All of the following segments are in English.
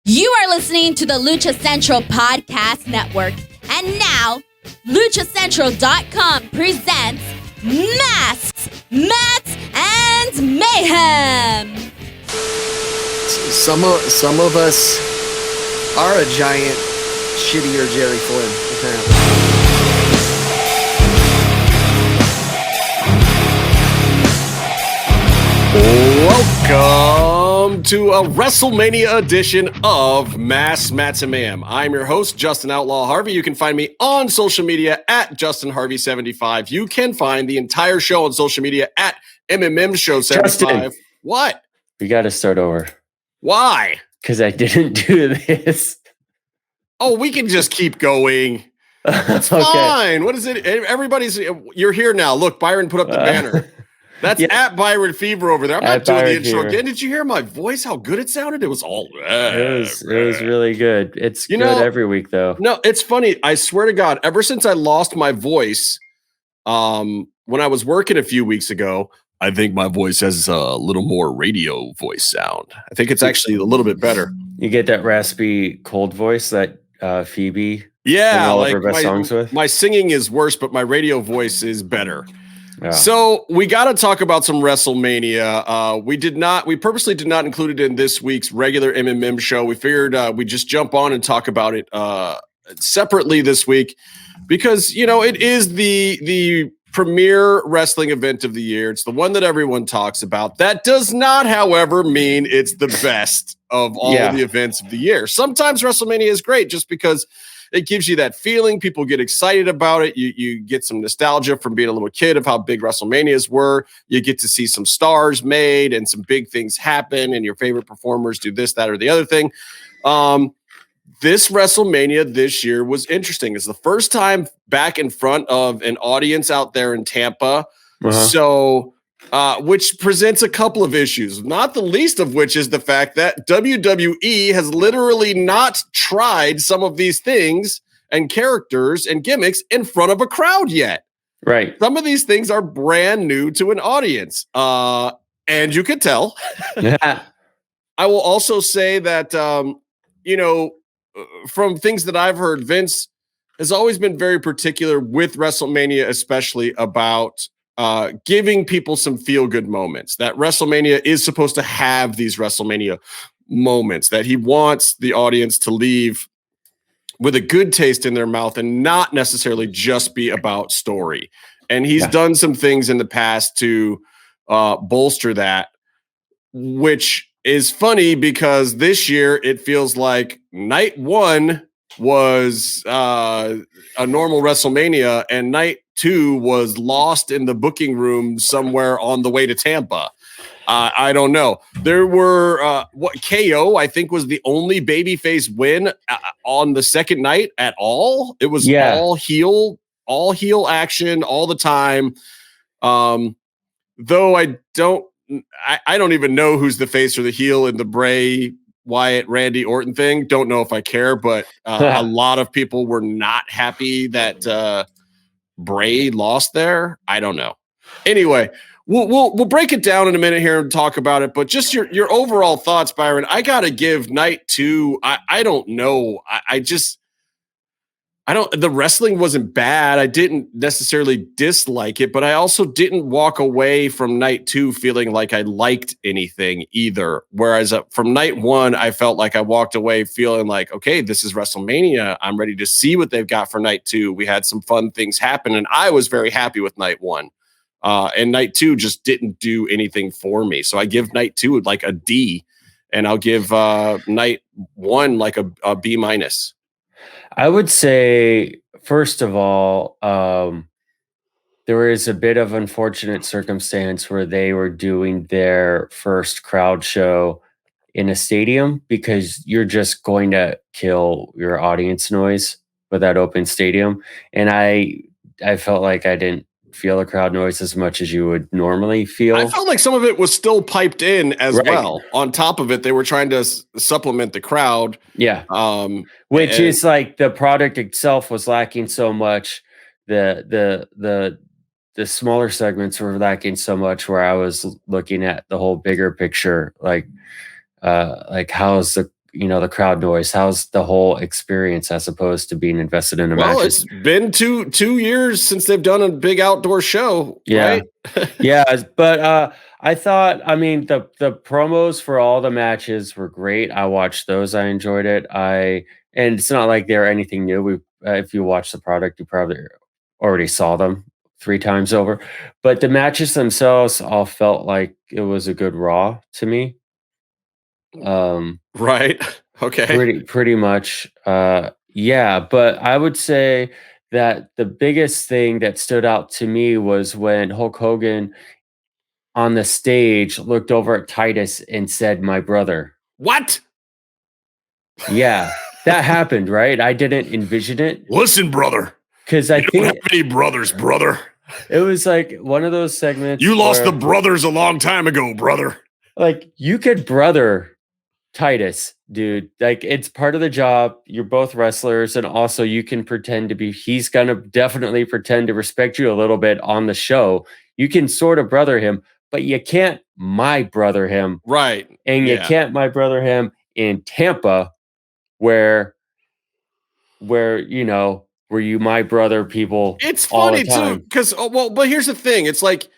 You are listening to the Lucha Central Podcast Network. And now, LuchaCentral.com presents Masks, Mats, and Mayhem. Some of us are a giant, shittier Jerry Flynn, apparently. Welcome to a WrestleMania edition of Masks, Mats, and Mayhem. I'm your host, Justin Outlaw Harvey. You can find me on social media at JustinHarvey75. You can find the entire show on social media at MMMShow75. Justin, what? we got to start over. Why? Because I didn't do this. Oh, we can just keep going. It's Okay. fine. What is it? You're here now. Look, Byron put up the banner. That's at Byron Fever over there. I'm not doing the intro again. Did you hear my voice? How good it sounded? It was all. It was really good. It's good every week, though. No, it's funny. I swear to God, ever since I lost my voice, when I was working a few weeks ago, I think my voice has a little more radio voice sound. I think it's actually a little bit better. You get that raspy, cold voice that Phoebe. Yeah, all like of her best songs with. My singing is worse, but my radio voice is better. Yeah. So we got to talk about some WrestleMania. We purposely did not include it in this week's regular MMM show. We figured we'd just jump on and talk about it separately this week because, it is the premier wrestling event of the year. It's the one that everyone talks about. That does not, however, mean it's the best of all the events of the year. Sometimes WrestleMania is great just because it gives you that feeling. People get excited about it. You get some nostalgia from being a little kid of how big WrestleManias were. You get to see some stars made and some big things happen and your favorite performers do this, that, or the other thing. This WrestleMania this year was interesting. It's the first time back in front of an audience out there in Tampa. So, which presents a couple of issues, not the least of which is the fact that WWE has literally not tried some of these things and characters and gimmicks in front of a crowd yet. Right. Some of these things are brand new to an audience. And you could tell. Yeah. I will also say that, from things that I've heard, Vince has always been very particular with WrestleMania, especially about giving people some feel-good moments. That WrestleMania is supposed to have these WrestleMania moments, that he wants the audience to leave with a good taste in their mouth and not necessarily just be about story. And he's done some things in the past to bolster that, which is funny because this year it feels like night one was a normal WrestleMania and night two was lost in the booking room somewhere on the way to Tampa. I don't know. There were KO, I think, was the only babyface win on the second night at all. It was all heel action all the time. Though I don't even know who's the face or the heel in the Bray Wyatt Randy Orton thing. Don't know if I care, but a lot of people were not happy that Bray lost there. I don't know. Anyway, we'll break it down in a minute here and talk about it. But just your overall thoughts, Byron. I gotta give night two. I don't know. The wrestling wasn't bad. I didn't necessarily dislike it, but I also didn't walk away from night two feeling like I liked anything either. Whereas from night one, I felt like I walked away feeling like, okay, this is WrestleMania. I'm ready to see what they've got for night two. We had some fun things happen, and I was very happy with night one. And night two just didn't do anything for me. So I give night two like a D, and I'll give night one like a B minus. I would say, first of all, there is a bit of unfortunate circumstance where they were doing their first crowd show in a stadium because you're just going to kill your audience noise with that open stadium. And I felt like I didn't feel the crowd noise as much as you would normally feel. I felt like some of it was still piped in as well. On top of it, they were trying to supplement the crowd. Yeah. Which is like the product itself was lacking so much. The smaller segments were lacking so much where I was looking at the whole bigger picture. Like how's the crowd noise? How's the whole experience as opposed to being invested in a match? Well, it's been two years since they've done a big outdoor show, Yeah. right? Yeah, but I thought, I mean, the promos for all the matches were great. I watched those. I enjoyed it. And it's not like they're anything new. If you watch the product, you probably already saw them 3 times over. But the matches themselves all felt like it was a good Raw to me. Right. Okay. Pretty much. Yeah, but I would say that the biggest thing that stood out to me was when Hulk Hogan on the stage looked over at Titus and said, "My brother." What? Yeah, that happened, right? I didn't envision it. Listen, brother. Because I don't think have any brothers, brother. It was like one of those segments. You lost the brothers a long time ago, brother. Like, you could brother Titus, dude. Like, it's part of the job. You're both wrestlers, and also you can pretend to be. He's gonna definitely pretend to respect you a little bit on the show. You can sort of brother him, but you can't my brother him, right? And you can't my brother him in Tampa, where were you my brother people? It's funny too, because but here's the thing: it's like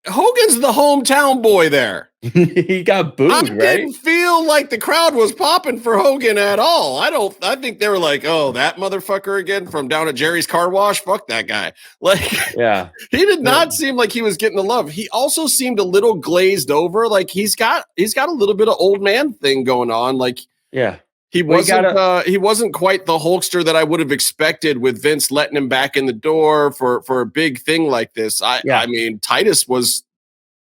Hogan's the hometown boy there. He got booed, right? I didn't feel like the crowd was popping for Hogan at all. I think they were like, "Oh, that motherfucker again from down at Jerry's Car Wash. Fuck that guy." Like, yeah, he did not seem like he was getting the love. He also seemed a little glazed over. Like he's got a little bit of old man thing going on. Like, yeah. He wasn't quite the Hulkster that I would have expected with Vince letting him back in the door for a big thing like this. I mean, Titus was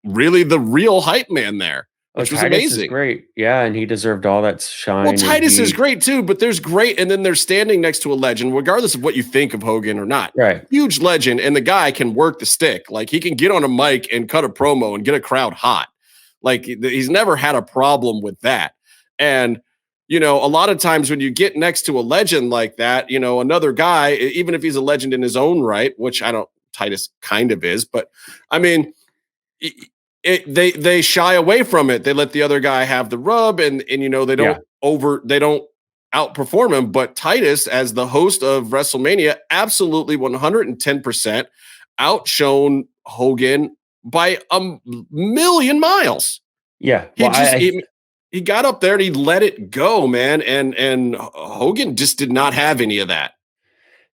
really the real hype man there, which was amazing. Is great. Yeah, and he deserved all that shine. Well, Titus is great too, but there's great, and then they're standing next to a legend, regardless of what you think of Hogan or not. Right. Huge legend, and the guy can work the stick. Like, he can get on a mic and cut a promo and get a crowd hot. Like, he's never had a problem with that. And a lot of times when you get next to a legend like that, another guy, even if he's a legend in his own right, which Titus kind of is, but I mean, they shy away from it. They let the other guy have the rub, and they don't they don't outperform him. But Titus, as the host of WrestleMania, absolutely 110% outshone Hogan by a million miles. Yeah, he got up there and he let it go, man. And Hogan just did not have any of that.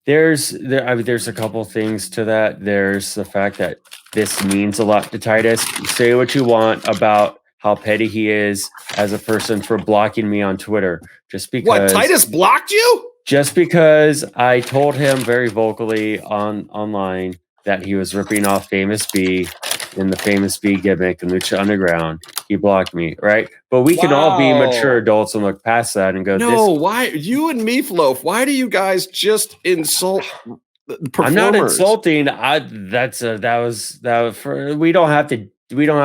There's a couple things to that. There's the fact that this means a lot to Titus. Say what you want about how petty he is as a person for blocking me on Twitter. Just because what, Titus blocked you? Just because I told him very vocally online that he was ripping off Famous B in the Famous B gimmick in Lucha Underground. He blocked me, right? But we can all be mature adults and look past that and go, no, why? You and Meatloaf, why do you guys just insult performers? I'm not insulting. We don't have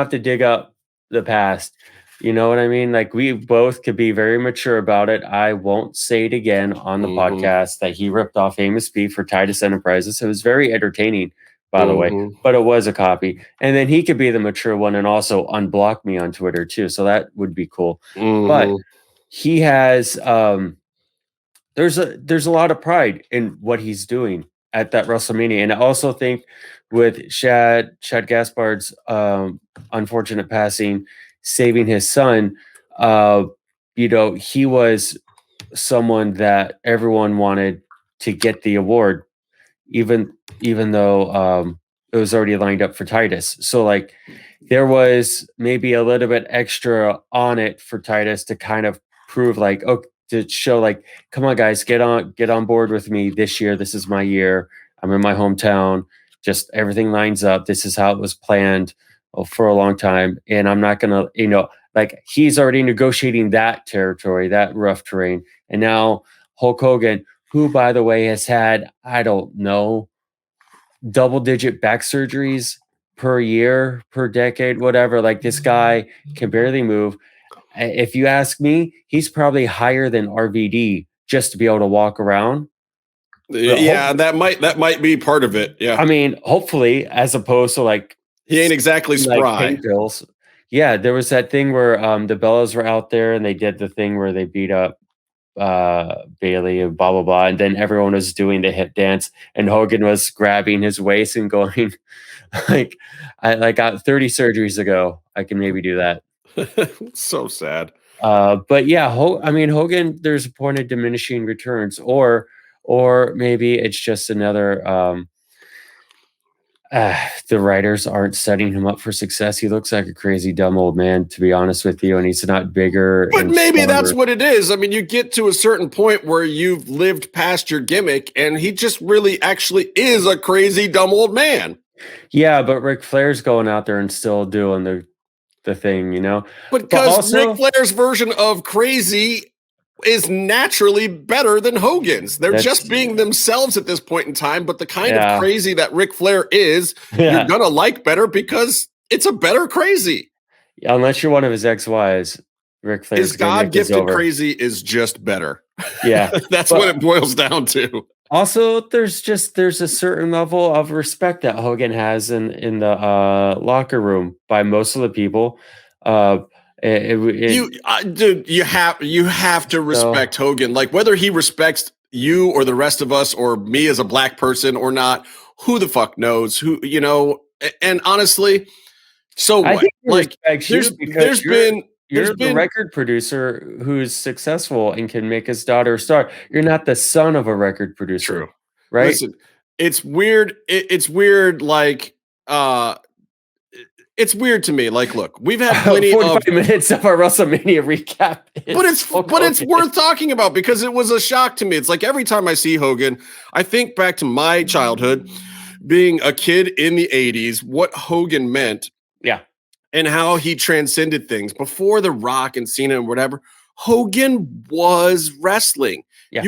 to dig up the past. You know what I mean? Like, we both could be very mature about it. I won't say it again on the podcast that he ripped off Famous B for Titus Enterprises. It was very entertaining, by the way, but it was a copy. And then he could be the mature one and also unblock me on Twitter too. So that would be cool. But he has, there's a lot of pride in what he's doing at that WrestleMania. And I also think with Shad Gaspard's unfortunate passing, saving his son, he was someone that everyone wanted to get the award, even though it was already lined up for Titus. So, like, there was maybe a little bit extra on it for Titus to kind of prove, like, to show, like, come on, guys, get on board with me this year. This is my year. I'm in my hometown. Just everything lines up. This is how it was planned for a long time. And I'm not going to, like, he's already negotiating that territory, that rough terrain. And now Hulk Hogan, who, by the way, has had, I don't know, double-digit back surgeries per year, per decade, whatever. Like, this guy can barely move. If you ask me, he's probably higher than RVD just to be able to walk around. Yeah, that might be part of it. Yeah, I mean, hopefully, as opposed to, like, he ain't exactly spry. Pain pills. Yeah, there was that thing where the Bellas were out there and they did the thing where they beat up Bailey and blah blah blah, and then everyone was doing the hip dance, and Hogan was grabbing his waist and going like, I got 30 surgeries ago. I can maybe do that. So sad. But yeah, I mean Hogan. There's a point of diminishing returns, or maybe it's just another. The writers aren't setting him up for success. He looks like a crazy dumb old man, to be honest with you, and he's not bigger. But maybe stronger. that's what it is. I mean, you get to a certain point where you've lived past your gimmick, and he just really actually is a crazy dumb old man. Yeah, but Ric Flair's going out there and still doing the thing, you know? But because Ric Flair's version of crazy is naturally better than Hogan's. They're just being themselves at this point in time, but the kind of crazy that Ric Flair is, you're going to like better because it's a better crazy. Yeah, unless you're one of his ex-wives, Ric Flair's his God-gifted crazy is just better. Yeah. That's what it boils down to. Also, there's a certain level of respect that Hogan has in the locker room by most of the people. Dude, you have to respect Hogan. Like whether he respects you or the rest of us or me as a black person or not, who the fuck knows? Who, you know? And honestly, so what? Like there's been the record producer who's successful and can make his daughter a star. You're not the son of a record producer. True. Right? Listen, it's weird. It's weird. Like, it's weird to me. Like, look, we've had plenty 45 minutes of our WrestleMania recap. But it's worth talking about because it was a shock to me. It's like every time I see Hogan, I think back to my childhood, being a kid in the 80s, what Hogan meant. Yeah. And how he transcended things before The Rock and Cena and whatever. Hogan was wrestling. Yeah.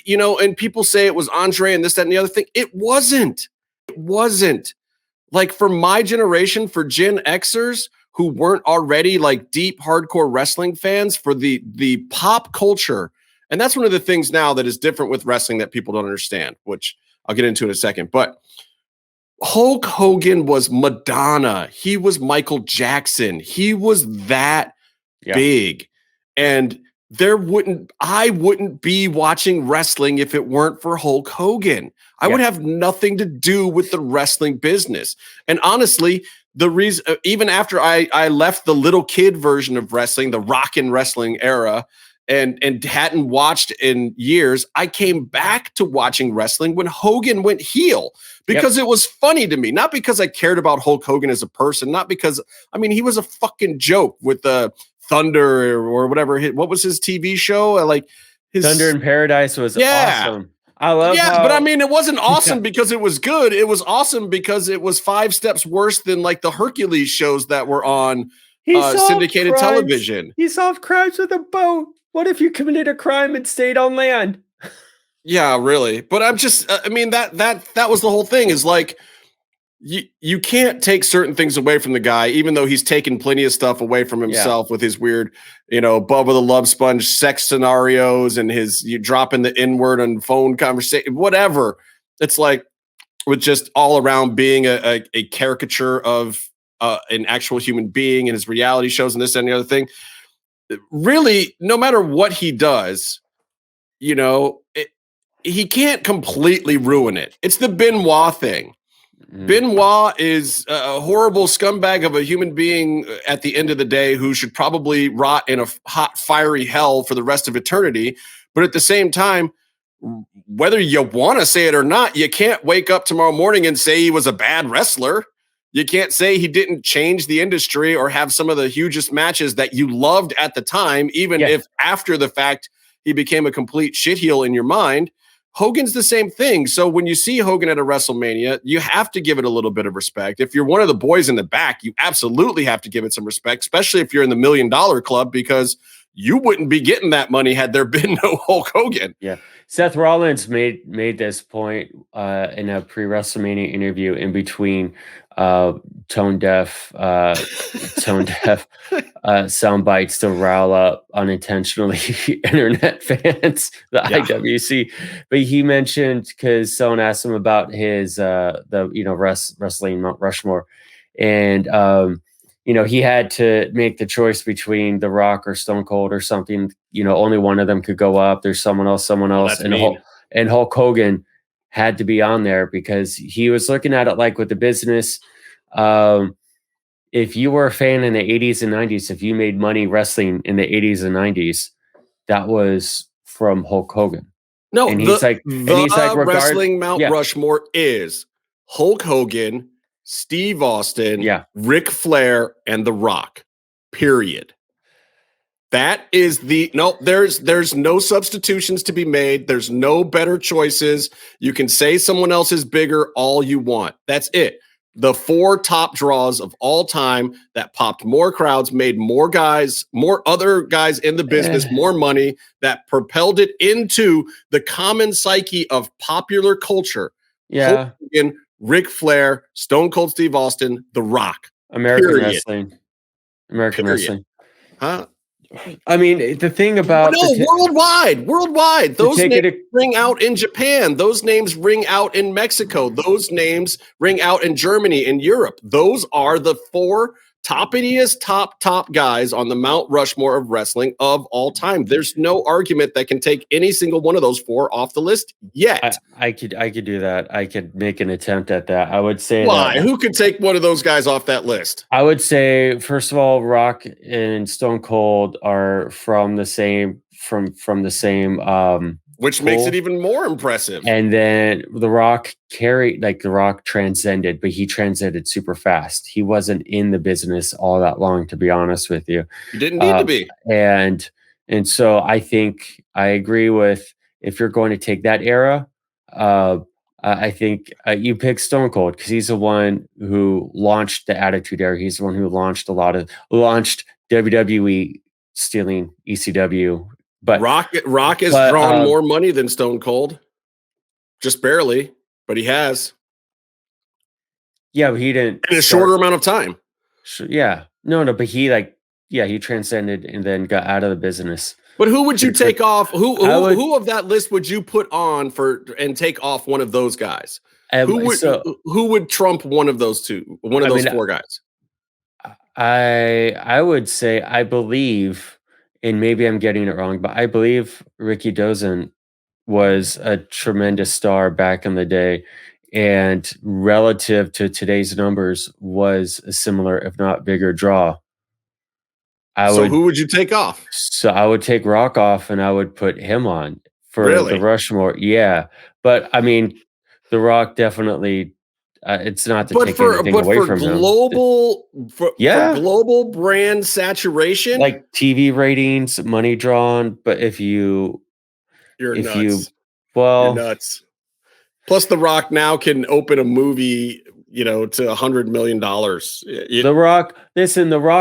You know, and people say it was Andre and this, that, and the other thing. It wasn't. It wasn't. Like for my generation, for Gen Xers who weren't already like deep hardcore wrestling fans, for the pop culture. And that's one of the things now that is different with wrestling that people don't understand, which I'll get into in a second. But Hulk Hogan was Madonna. He was Michael Jackson. He was that big. And I wouldn't be watching wrestling if it weren't for Hulk Hogan. I would have nothing to do with the wrestling business. And honestly, the reason, even after I left the little kid version of wrestling, the rockin' wrestling era, and hadn't watched in years, I came back to watching wrestling when Hogan went heel because it was funny to me, not because I cared about Hulk Hogan as a person, not because, I mean, he was a fucking joke with the Thunder or whatever. What was his TV show? Like his Thunder in Paradise was awesome. I love but I mean, it wasn't awesome because it was good. It was awesome because it was 5 steps worse than like the Hercules shows that were on syndicated television. He solved crimes with a boat. What if you committed a crime and stayed on land? Yeah, really. But I'm just, I mean, that was the whole thing is like, you can't take certain things away from the guy, even though he's taken plenty of stuff away from himself with his weird, you know, Bubba the Love Sponge sex scenarios and you dropping the N-word on phone conversation, whatever. It's like with just all around being a caricature of an actual human being and his reality shows and this and the other thing. Really, no matter what he does, you know, he can't completely ruin it. It's the Benoit thing. Benoit is a horrible scumbag of a human being at the end of the day who should probably rot in a hot, fiery hell for the rest of eternity. But at the same time, whether you want to say it or not, you can't wake up tomorrow morning and say he was a bad wrestler. You can't say he didn't change the industry or have some of the hugest matches that you loved at the time, even if after the fact he became a complete shitheel in your mind. Hogan's the same thing. So when you see Hogan at a WrestleMania, you have to give it a little bit of respect. If you're one of the boys in the back, you absolutely have to give it some respect, especially if you're in the $1 Million Club, because you wouldn't be getting that money had there been no Hulk Hogan. Yeah. Seth Rollins made this point in a pre-WrestleMania interview in between tone deaf sound bites to rile up unintentionally internet fans, the IWC. But he mentioned, because someone asked him about his wrestling Mount Rushmore, and he had to make the choice between The Rock or Stone Cold or something. Only one of them could go up. There's someone else, and Hulk Hogan had to be on there because he was looking at it like with the business. If you were a fan in the 80s and 90s, if you made money wrestling in the 80s and 90s, that was from Hulk Hogan. No, he's like wrestling Mount Rushmore is Hulk Hogan, Steve Austin, Ric Flair, and The Rock. Period. That is there's no substitutions to be made. There's no better choices. You can say someone else is bigger all you want. That's it. The 4 top draws of all time that popped more crowds, made more other guys in the business more money, that propelled it into the common psyche of popular culture. Yeah. Hulk Hogan, Ric Flair, Stone Cold Steve Austin, The Rock. American wrestling. Huh? I mean, the thing about worldwide. Those names ring out in Japan. Those names ring out in Mexico. Those names ring out in Germany and Europe. Those are the 4 top guys on the Mount Rushmore of wrestling of all time. There's no argument that can take any single one of those 4 off the list yet. I could do that. I could make an attempt at that. I would say who could take one of those guys off that list? I would say, first of all, Rock and Stone Cold are from the same which makes it even more impressive. And then The Rock The Rock transcended, but he transcended super fast. He wasn't in the business all that long, to be honest with you. He didn't need to be. And so I think I agree with, if you're going to take that era, I think you pick Stone Cold because he's the one who launched the Attitude Era. He's the one who launched WWE, stealing ECW. But Rock has drawn more money than Stone Cold, just barely, but he has. Yeah, but he didn't in a shorter amount of time. Yeah, no, but he transcended and then got out of the business. But who would you take off? Who of that list would you put on and take off one of those guys? Who would trump one of those 2? One of those 4 guys? I would say, I believe, and maybe I'm getting it wrong, but I believe Ricky Dozen was a tremendous star back in the day, and relative to today's numbers was a similar, if not bigger, draw. Who would you take off? So I would take Rock off and I would put him on for the Rushmore. Yeah. But I mean, The Rock definitely, it's not to take anything away from him. For global brand saturation, like TV ratings, money drawn. But you're nuts. You're nuts. Plus, The Rock now can open a movie, to $100 million. The Rock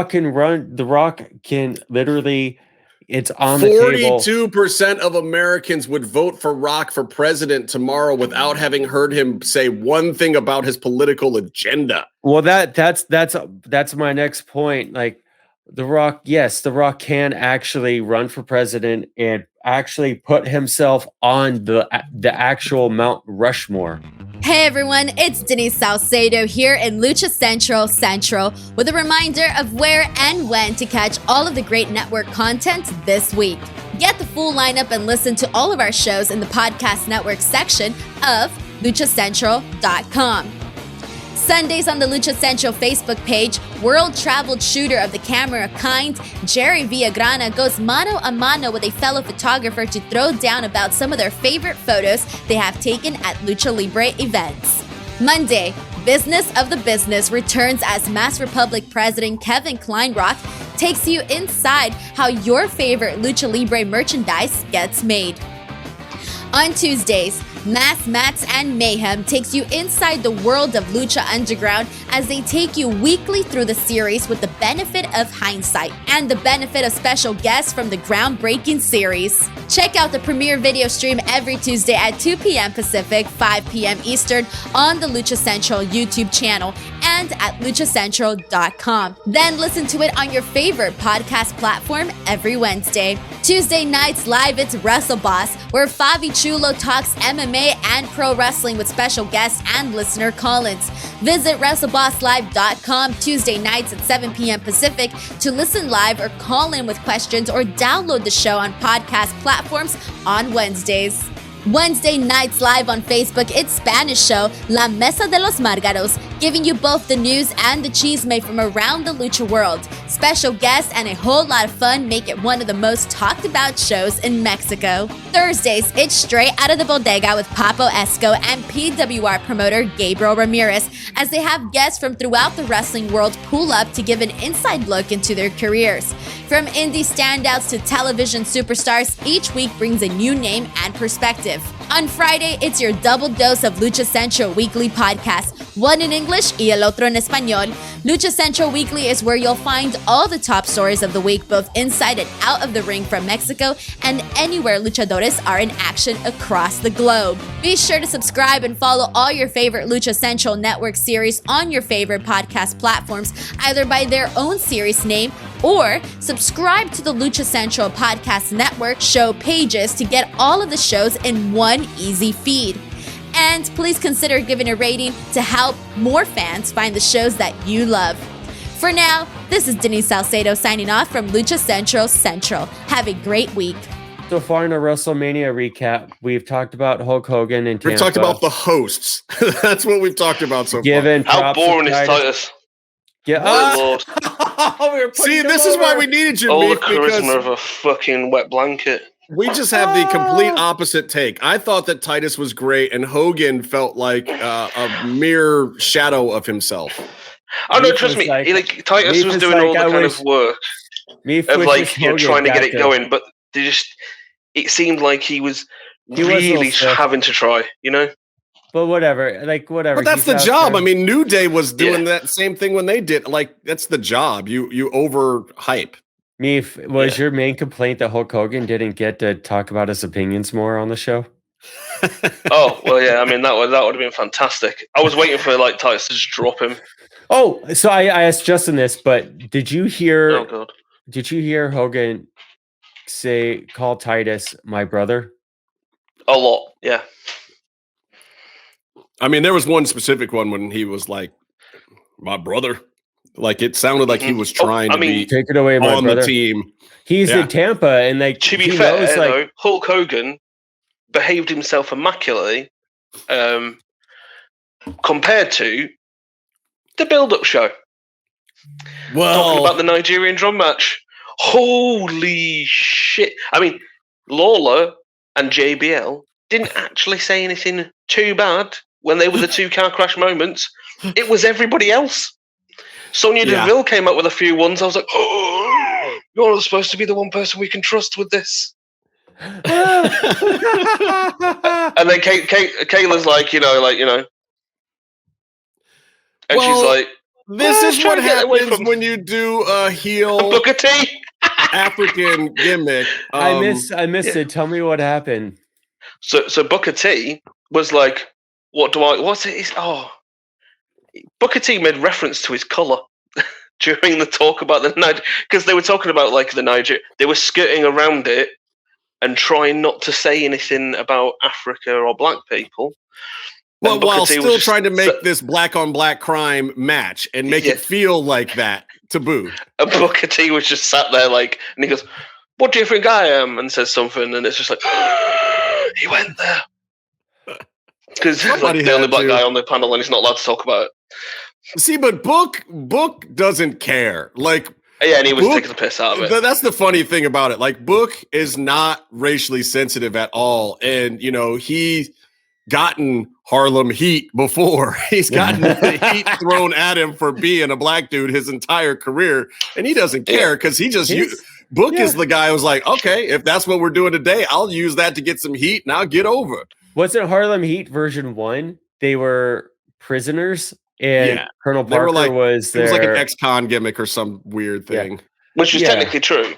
can run. The Rock can literally. It's on the table. 42% of Americans would vote for Rock for president tomorrow without having heard him say one thing about his political agenda. Well, that's my next point. Like, The Rock, yes, The Rock can actually run for president and actually put himself on the actual Mount Rushmore. Hey everyone, it's Denise Salcedo here in Lucha Central with a reminder of where and when to catch all of the great network content this week. Get the full lineup and listen to all of our shows in the podcast network section of luchacentral.com. Sundays on the Lucha Central Facebook page, world-traveled shooter of the camera kind, Jerry Villagrana goes mano a mano with a fellow photographer to throw down about some of their favorite photos they have taken at Lucha Libre events. Monday, Business of the Business returns as Mass Republic President Kevin Kleinrock takes you inside how your favorite Lucha Libre merchandise gets made. On Tuesdays, Mass Mats and Mayhem takes you inside the world of Lucha Underground as they take you weekly through the series with the benefit of hindsight and the benefit of special guests from the groundbreaking series. Check out the premiere video stream every Tuesday at 2 p.m. Pacific, 5 p.m. Eastern on the Lucha Central YouTube channel and at luchacentral.com. Then listen to it on your favorite podcast platform every Wednesday. Tuesday nights live, it's WrestleBoss, where Favi Chulo talks MMA anime and pro wrestling with special guests and listener call-ins. Visit WrestleBossLive.com Tuesday nights at 7 p.m. Pacific to listen live or call in with questions or download the show on podcast platforms on Wednesdays. Wednesday nights live on Facebook, it's Spanish show La Mesa de los Márgaros, giving you both the news and the chisme from around the lucha world. Special guests and a whole lot of fun make it one of the most talked about shows in Mexico. Thursdays, it's Straight Out of the Bodega with Papo Esco and PWR promoter Gabriel Ramirez, as they have guests from throughout the wrestling world pull up to give an inside look into their careers. From indie standouts to television superstars, each week brings a new name and perspective. On Friday, it's your double dose of Lucha Central Weekly podcast, one in English y el otro en español. Lucha Central Weekly is where you'll find all the top stories of the week, both inside and out of the ring from Mexico and anywhere luchadores are in action across the globe. Be sure to subscribe and follow all your favorite Lucha Central Network series on your favorite podcast platforms, either by their own series name or subscribe to the Lucha Central Podcast Network show pages to get all of the shows in one easy feed. And please consider giving a rating to help more fans find the shows that you love. For now, this is Denise Salcedo signing off from Lucha Central Central. Have a great week. So far in a WrestleMania recap, we've talked about Hulk Hogan and Tampa. We've talked about the hosts. That's what we've talked about so far. How boring is Titus? Yeah. Oh, Lord. See, this is why we needed you, All the Meef, charisma of a fucking wet blanket. We just have the complete opposite take. I thought that Titus was great, and Hogan felt like a mere shadow of himself. Oh no, trust me. Titus was doing all the kind of work of trying to get it going, but it seemed like he was really having to try, But whatever. But that's the job. I mean, New Day was doing that same thing when they did. That's the job. You overhype. Meef, was your main complaint that Hulk Hogan didn't get to talk about his opinions more on the show? Oh, well, yeah. I mean, that would have been fantastic. I was waiting for Titus to just drop him. Oh, so I asked Justin this, but did you hear? Oh God! Did you hear Hogan call Titus my brother? A lot, yeah. I mean, there was one specific one when he was like, "My brother." It sounded like he was trying to be take it away, my on brother. The team. He's in Tampa, and to be fair, though, Hulk Hogan behaved himself immaculately compared to the build-up show. Well, talking about the Nigerian drum match. Holy shit! I mean, Lawler and JBL didn't actually say anything too bad when they were the two car crash moments. It was everybody else. Sonya Deville came up with a few ones. I was like, oh, you're supposed to be the one person we can trust with this. And then Kayla's like, and she's like, this is what happens when you do a heel Booker T African gimmick. I missed it. Tell me what happened. So Booker T was like, what's it? Booker T made reference to his colour during the talk about the Niger, because they were talking about the Niger. They were skirting around it and trying not to say anything about Africa or black people. Well, while still trying to make this black on black crime match and make it feel like that taboo. And Booker T was just sat there and he goes, "What do you think I am?" and says something, and it's just like, he went there. Because he's the only black guy on the panel and he's not allowed to talk about it. See, but Book doesn't care. And he was taking the piss out of it. That's the funny thing about it. Book is not racially sensitive at all. And, he's gotten Harlem heat before. He's gotten the heat thrown at him for being a black dude his entire career. And he doesn't care because Book is the guy who's like, okay, if that's what we're doing today, I'll use that to get some heat and I'll get over it. Wasn't Harlem Heat version 1? They were prisoners, and Colonel Parker was there. It was like an ex-con gimmick or some weird thing. Which is technically true.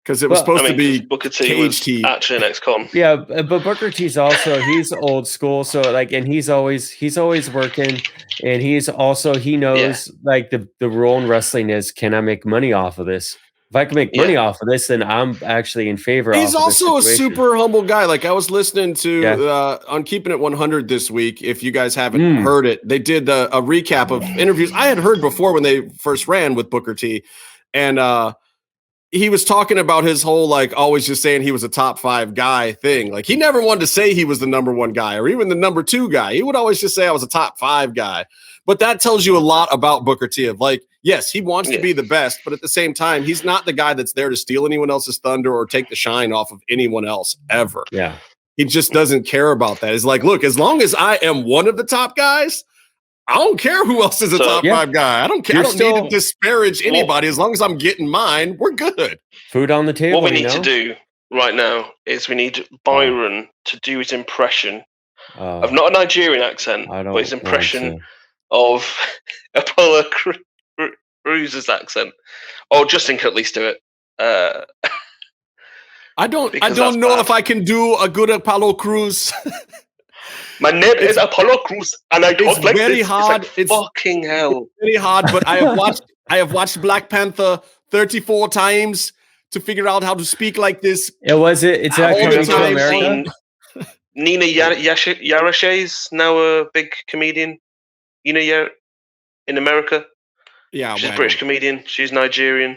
Because it was supposed to be Booker T was actually an ex-con. Yeah, but Booker T's also, he's old school, so and he's always working, and he knows the rule in wrestling is, can I make money off of this? If I can make money off of this, then I'm actually in favor. He's also a situation. super humble guy. Like I was listening to on Keeping It 100 this week. If you guys haven't heard it, they did a recap of interviews I had heard before when they first ran with Booker T, and he was talking about his whole like always just saying he was a top 5 guy thing. Like he never wanted to say he was the number 1 guy or even the number 2 guy. He would always just say I was a top 5 guy. But that tells you a lot about Booker T. Of like, yes, he wants to be the best, but at the same time, he's not the guy that's there to steal anyone else's thunder or take the shine off of anyone else ever. Yeah. He just doesn't care about that. It's like, look, as long as I am one of the top guys, I don't care who else is a top 5 guy. I don't care. I don't need to disparage anybody. As long as I'm getting mine, we're good. Food on the table. What we need to do right now is we need Byron to do his impression of not a Nigerian accent, but his impression of Apollo Crews' accent. Or Justin could at least do it. I don't know if I can do a good Apollo Crews. My name is Apollo Crews, and I talk like very this. hard. It's like fucking hell. It's very hard, but I have watched Black Panther 34 times to figure out how to speak like this. It's actually from America. Nina Yarashay's now a big comedian. In America. Yeah, she's a British comedian. She's Nigerian,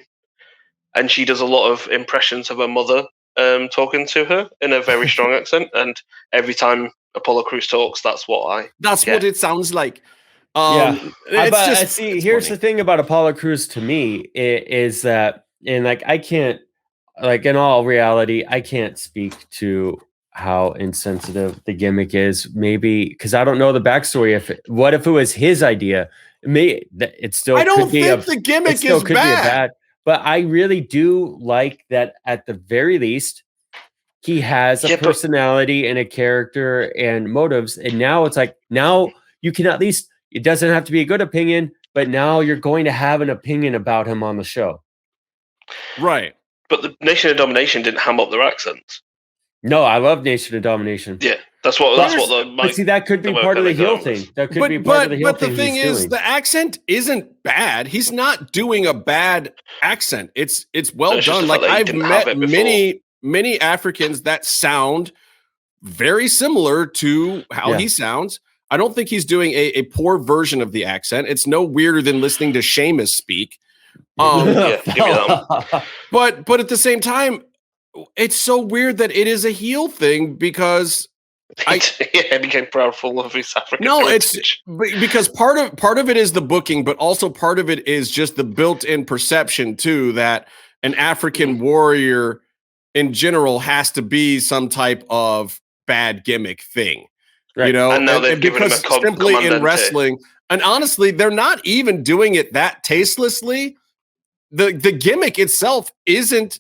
and she does a lot of impressions of her mother talking to her in a very strong accent. And every time Apollo Crews talks, that's what it sounds like. Here's the thing about Apollo Crews to me is that, and like I can't, like in all reality, I can't speak to how insensitive the gimmick is. Maybe because I don't know the backstory. What if it was his idea? It still. I don't think the gimmick is bad. But I really do like that. At the very least, he has a personality and a character and motives. And now it's like, now you can at least, it doesn't have to be a good opinion, but now you're going to have an opinion about him on the show. Right. But the Nation of Domination didn't ham up their accents. No, I love Nation of Domination. Yeah, that's what but see, that could be part of the heel thing. That could be part of the heel thing. But the thing is, the accent isn't bad. He's not doing a bad accent. It's well done. Like I've met many Africans that sound very similar to how he sounds. I don't think he's doing a poor version of the accent. It's no weirder than listening to Sheamus speak. But at the same time, it's so weird that it is a heel thing because it became proudful of his African. No, heritage. It's because part of it is the booking, but also part of it is just the built-in perception too that an African warrior in general has to be some type of bad gimmick thing, right. And now they've given him a simply in wrestling, and honestly, they're not even doing it that tastelessly. The gimmick itself isn't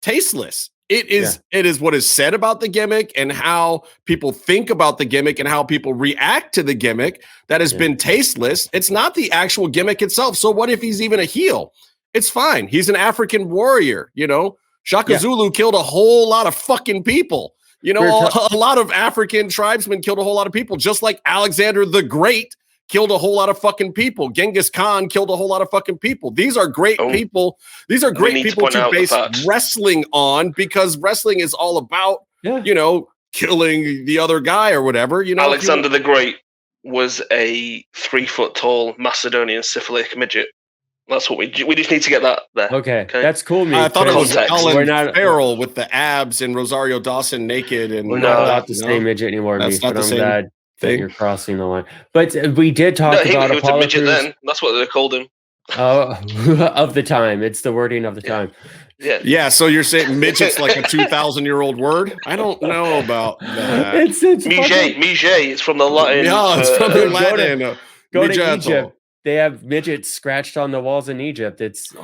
tasteless. It is what is said about the gimmick and how people think about the gimmick and how people react to the gimmick that has been tasteless. It's not the actual gimmick itself. So what if he's even a heel? It's fine. He's an African warrior, Shaka Zulu killed a whole lot of fucking people. A lot of African tribesmen killed a whole lot of people, just like Alexander the Great killed a whole lot of fucking people. Genghis Khan killed a whole lot of fucking people. These are great people. These are great people to base wrestling on because wrestling is all about, killing the other guy or whatever. Alexander the Great was a 3 foot tall Macedonian syphilitic midget. That's what we just need to get that there. Okay. That's cool. I thought it was Ellen Farrell with the abs and Rosario Dawson naked. And we're not allowed to say midget anymore. That's not the same glad that you're crossing the line. But we did talk about he was a midget then. That's what they called him. Of the time. It's the wording of the time. Yeah. So you're saying midget's like a 2,000-year-old word? I don't know about that. It's Mige. It's from the Latin. Yeah, it's from the Latin. Go to Egypt. They have midgets scratched on the walls in Egypt. But it's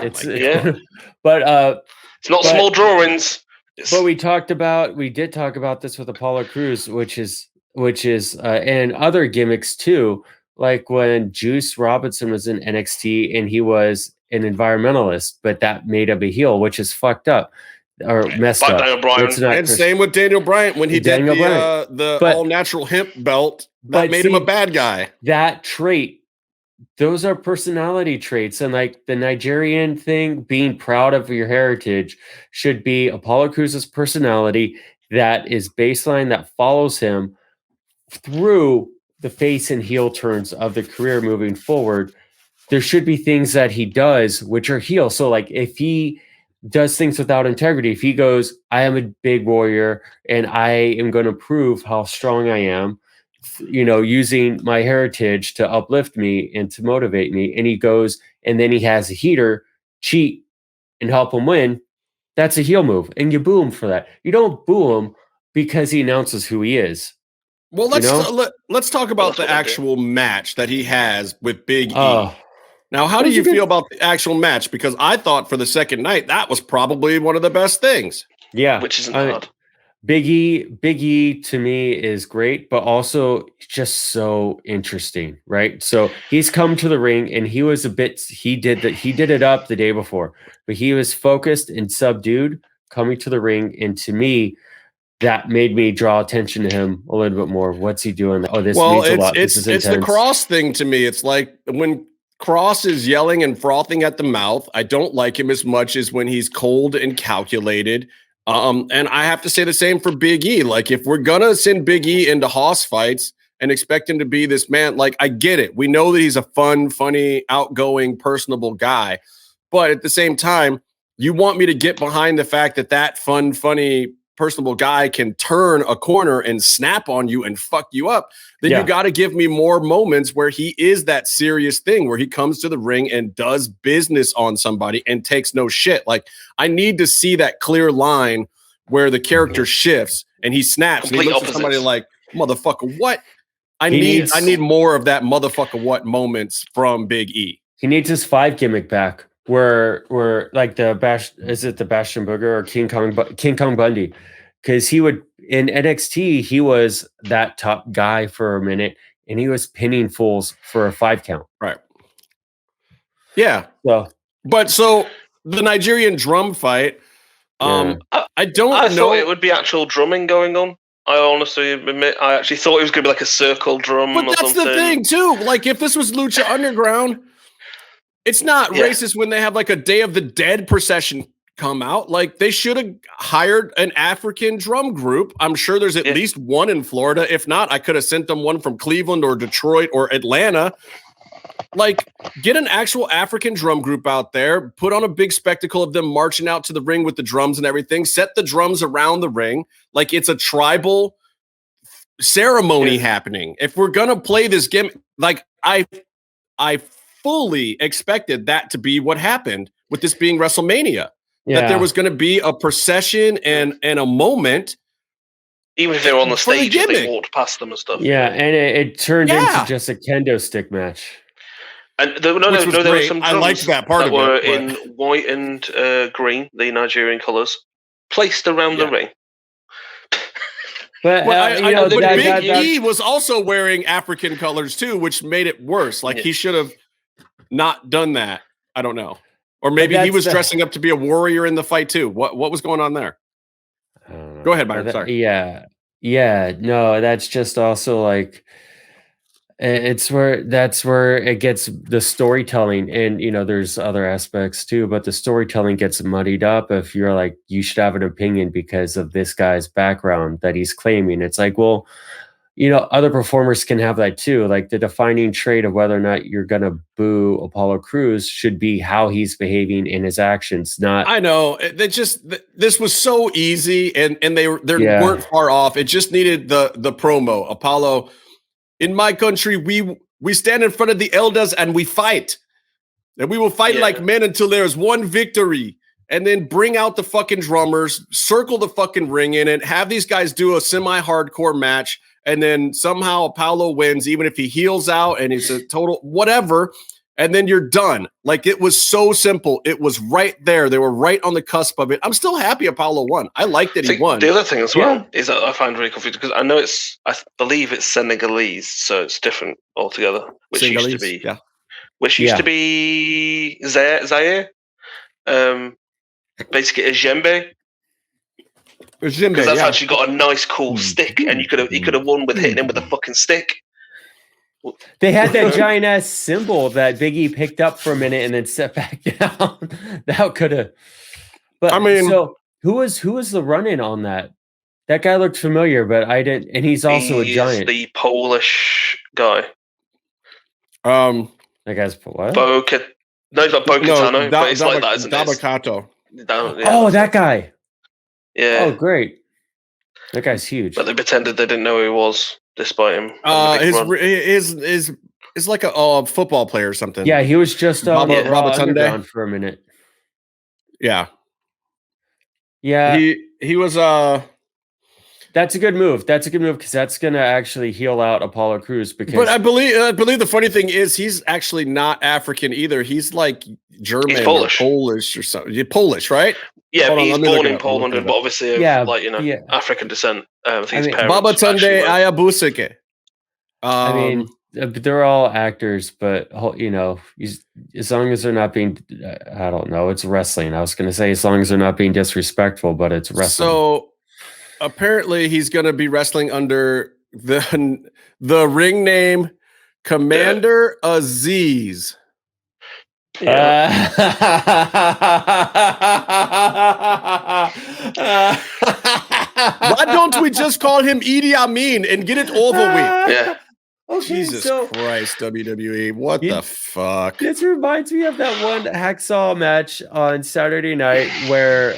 not small drawings. But we did talk about this with Apollo Crews, which is and other gimmicks too. Like when Juice Robinson was in NXT and he was an environmentalist, but that made him a heel, which is fucked up or messed up. And same with Daniel Bryan when he did the all natural hemp belt. That made him a bad guy. That trait those are personality traits, and like the Nigerian thing, being proud of your heritage should be Apollo Cruz's personality that is baseline, that follows him through the face and heel turns of the career moving forward. There should be things that he does which are heel. So like if he does things without integrity, if he goes, I am a big warrior and I am going to prove how strong I am, using my heritage to uplift me and to motivate me, and he goes and then he has a heater cheat and help him win, that's a heel move, and you boo him for that. You don't boo him because he announces who he is. Well, let's talk about the actual match that he has with Big E. Now, how do you feel about the actual match? Because I thought for the second night, that was probably one of the best things. Yeah. Which isn't hard. Big E to me is great, but also just so interesting, right? So he's come to the ring and he did it up the day before, but he was focused and subdued coming to the ring. And to me, that made me draw attention to him a little bit more. What's he doing? Oh, this means a lot. This is intense. It's the Cross thing to me. It's like when Cross is yelling and frothing at the mouth, I don't like him as much as when he's cold and calculated. And I have to say the same for Big E. Like, if we're gonna send Big E into hoss fights and expect him to be this man, like, I get it. We know that he's a fun, funny, outgoing, personable guy. But at the same time, you want me to get behind the fact that fun, funny, personable guy can turn a corner and snap on you and fuck you up, then you got to give me more moments where he is that serious thing, where he comes to the ring and does business on somebody and takes no shit. Like, I need to see that clear line where the character shifts and he snaps and he looks at somebody like, motherfucker, what? I need more of that motherfucker what moments from Big E. He needs his 5 gimmick back. Where like the Bastion Booger or King Kong Bundy, because he would in NXT he was that top guy for a minute and he was pinning fools for a 5 count. Right. Yeah. So the Nigerian drum fight. I thought it would be actual drumming going on. I honestly admit, I actually thought it was going to be like a circle drum. But that's something. The thing too. Like, if this was Lucha Underground. It's not racist when they have like a Day of the Dead procession come out. Like, they should have hired an African drum group. I'm sure there's at least one in Florida. If not, I could have sent them one from Cleveland or Detroit or Atlanta. Like, get an actual African drum group out there, put on a big spectacle of them marching out to the ring with the drums and everything, set the drums around the ring. Like, it's a tribal ceremony happening. If we're going to play this game, like, I fully expected that to be what happened with this being WrestleMania. That there was going to be a procession and a moment. Even if they were on the stage and they walked past them and stuff. Yeah, and it turned into just a kendo stick match. And there were some drums I liked that part that of were it, in white and green, the Nigerian colours, placed around the ring. But Big E was also wearing African colors too, which made it worse. Like, he should have not done that. I don't know. Or maybe he was dressing up to be a warrior in the fight too. What was going on there? Go ahead, Byron. Sorry. Yeah. No, that's just also like that's where it gets the storytelling, and there's other aspects too, but the storytelling gets muddied up if you're like, you should have an opinion because of this guy's background that he's claiming. It's like, well, other performers can have that too. Like, the defining trait of whether or not you're going to boo Apollo Crews should be how he's behaving in his actions. Not, I know this was so easy, and they weren't far off. It just needed the promo. Apollo, in my country, we stand in front of the elders and we fight, and we will fight like men until there is one victory. And then bring out the fucking drummers, circle the fucking ring in it, have these guys do a semi-hardcore match. And then somehow Apollo wins, even if he heals out and it's a total whatever. And then you're done. Like, it was so simple. It was right there. They were right on the cusp of it. I'm still happy Apollo won. I like that he won. The other thing as well is that I find really confusing because I know I believe it's Senegalese, so it's different altogether. Which used to be Zaire. Basically a djembe. Because that's actually got a nice, cool stick, and he could have won with hitting him with a fucking stick. They had that giant ass symbol that Big E picked up for a minute and then set back down. That could have. But I mean, so who was the run-in on that? That guy looked familiar, but I didn't. And he's also a giant. The Polish guy. that guy's what? No, he's not Bo-Katan, but it's like that, isn't it? Dabakato. Oh, that guy. Yeah. Oh, great. That guy's huge. But they pretended they didn't know who he was, despite him. Is like a football player or something. Yeah, he was just on Raw Babatunde Underground for a minute. Yeah. Yeah. He was That's a good move. That's a good move because that's going to actually heal out Apollo Crews. But I believe the funny thing is he's actually not African either. He's like German, he's Polish. Or Polish or something. You're Polish, right? Yeah, he's born in Poland, but obviously African descent. I think his parents. Babatunde Ayabusuke. I mean, they're all actors, but as long as they're not being, I don't know, it's wrestling. I was going to say as long as they're not being disrespectful, but it's wrestling. So apparently he's going to be wrestling under the ring name Commander Aziz. Yeah. Why don't we just call him Idi Amin and get it over with? Yeah. Okay, Jesus Christ, WWE. What the fuck? This reminds me of that one Hacksaw match on Saturday night where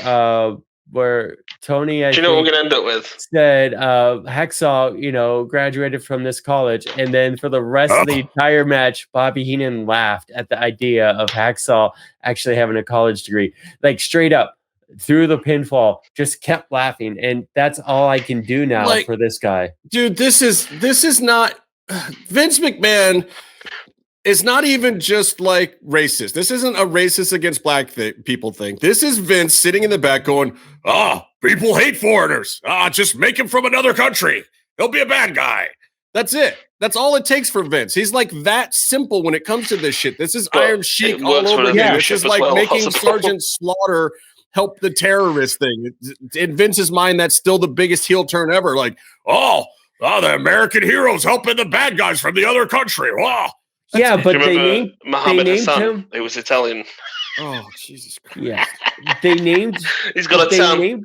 Tony, do you know what we're gonna end up with? Said Hacksaw, graduated from this college, and then for the rest of the entire match, Bobby Heenan laughed at the idea of Hacksaw actually having a college degree, like straight up through the pinfall, just kept laughing, and that's all I can do now for this guy, dude. This is not Vince McMahon. It's not even just like racist. This isn't a racist against black people thing. This is Vince sitting in the back going, people hate foreigners. Just make him from another country. He'll be a bad guy. That's it. That's all it takes for Vince. He's like that simple when it comes to this shit. This is Iron Sheik all over again. This is like making Sergeant Slaughter help the terrorist thing. In Vince's mind, that's still the biggest heel turn ever. Like, the American heroes helping the bad guys from the other country. Wow. Yeah, but they named him. It was Italian. Oh, Jesus Christ. Yeah. They named He's got a tongue.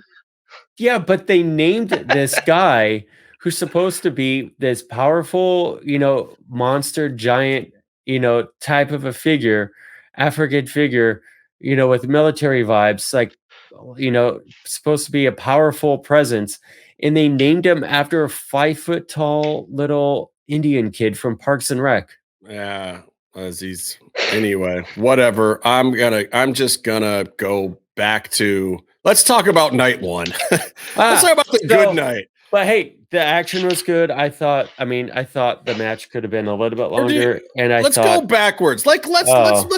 Yeah, but they named this guy who's supposed to be this powerful, monster giant, type of a figure, African figure, with military vibes, like, supposed to be a powerful presence. And they named him after a 5 foot tall little Indian kid from Parks and Rec. Yeah, Aziz. Anyway, whatever. I'm just gonna go back to. Let's talk about night one. Let's talk about the good night. But hey, the action was good. I thought the match could have been a little bit longer. Let's go backwards. Let's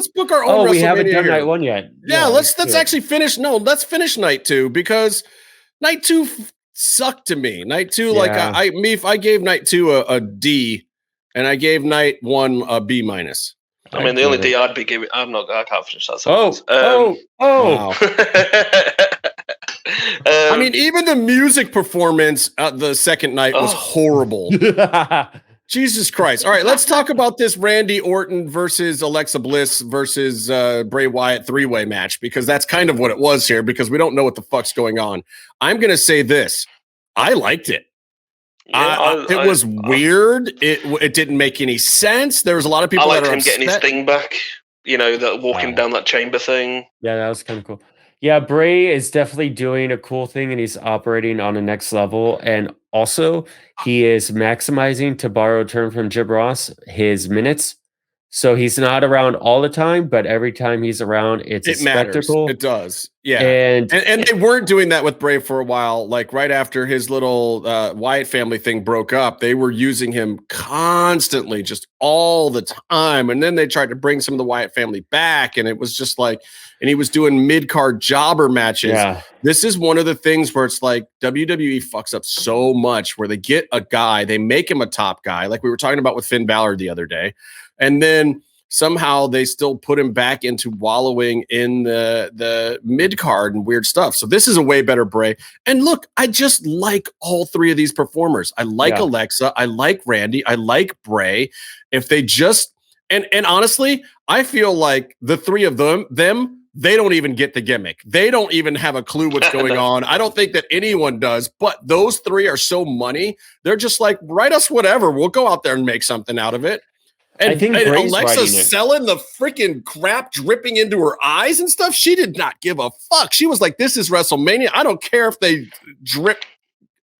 book our own. We haven't done night one yet. Yeah, let's actually finish. No, let's finish night two because night two sucked to me. Night two, I gave night two a D. And I gave night one a B minus. I mean, the only D I'd be giving. I can't finish that sentence. Wow. I mean, even the music performance the second night was horrible. Jesus Christ. All right, let's talk about this Randy Orton versus Alexa Bliss versus Bray Wyatt three-way match, because that's kind of what it was here, because we don't know what the fuck's going on. I'm going to say this. I liked it. Yeah, it was weird. It didn't make any sense. There was a lot of people that are him getting his thing back. That walking down that chamber thing. Yeah, that was kind of cool. Yeah, Bray is definitely doing a cool thing, and he's operating on the next level. And also, he is maximizing, to borrow a term from Jim Ross, his minutes. So he's not around all the time, but every time he's around, it spectacle. Matters. It does. Yeah. And they weren't doing that with Bray for a while. Like right after his little Wyatt family thing broke up, they were using him constantly, just all the time. And then they tried to bring some of the Wyatt family back. And it was just like, and he was doing mid-card jobber matches. Yeah. This is one of the things where it's like WWE fucks up so much, where they get a guy, they make him a top guy, like we were talking about with Finn Balor the other day. And then somehow they still put him back into wallowing in the mid card and weird stuff. So this is a way better Bray. And look, I just like all three of these performers. I like Alexa, I like Randy, I like Bray. If they just and honestly, I feel like the three of them they don't even get the gimmick. They don't even have a clue what's going on. I don't think that anyone does, but those three are so money. They're just like, write us whatever. We'll go out there and make something out of it. And, I think Alexa's selling the freaking crap dripping into her eyes and stuff. She did not give a fuck. She was like, this is WrestleMania. I don't care if they drip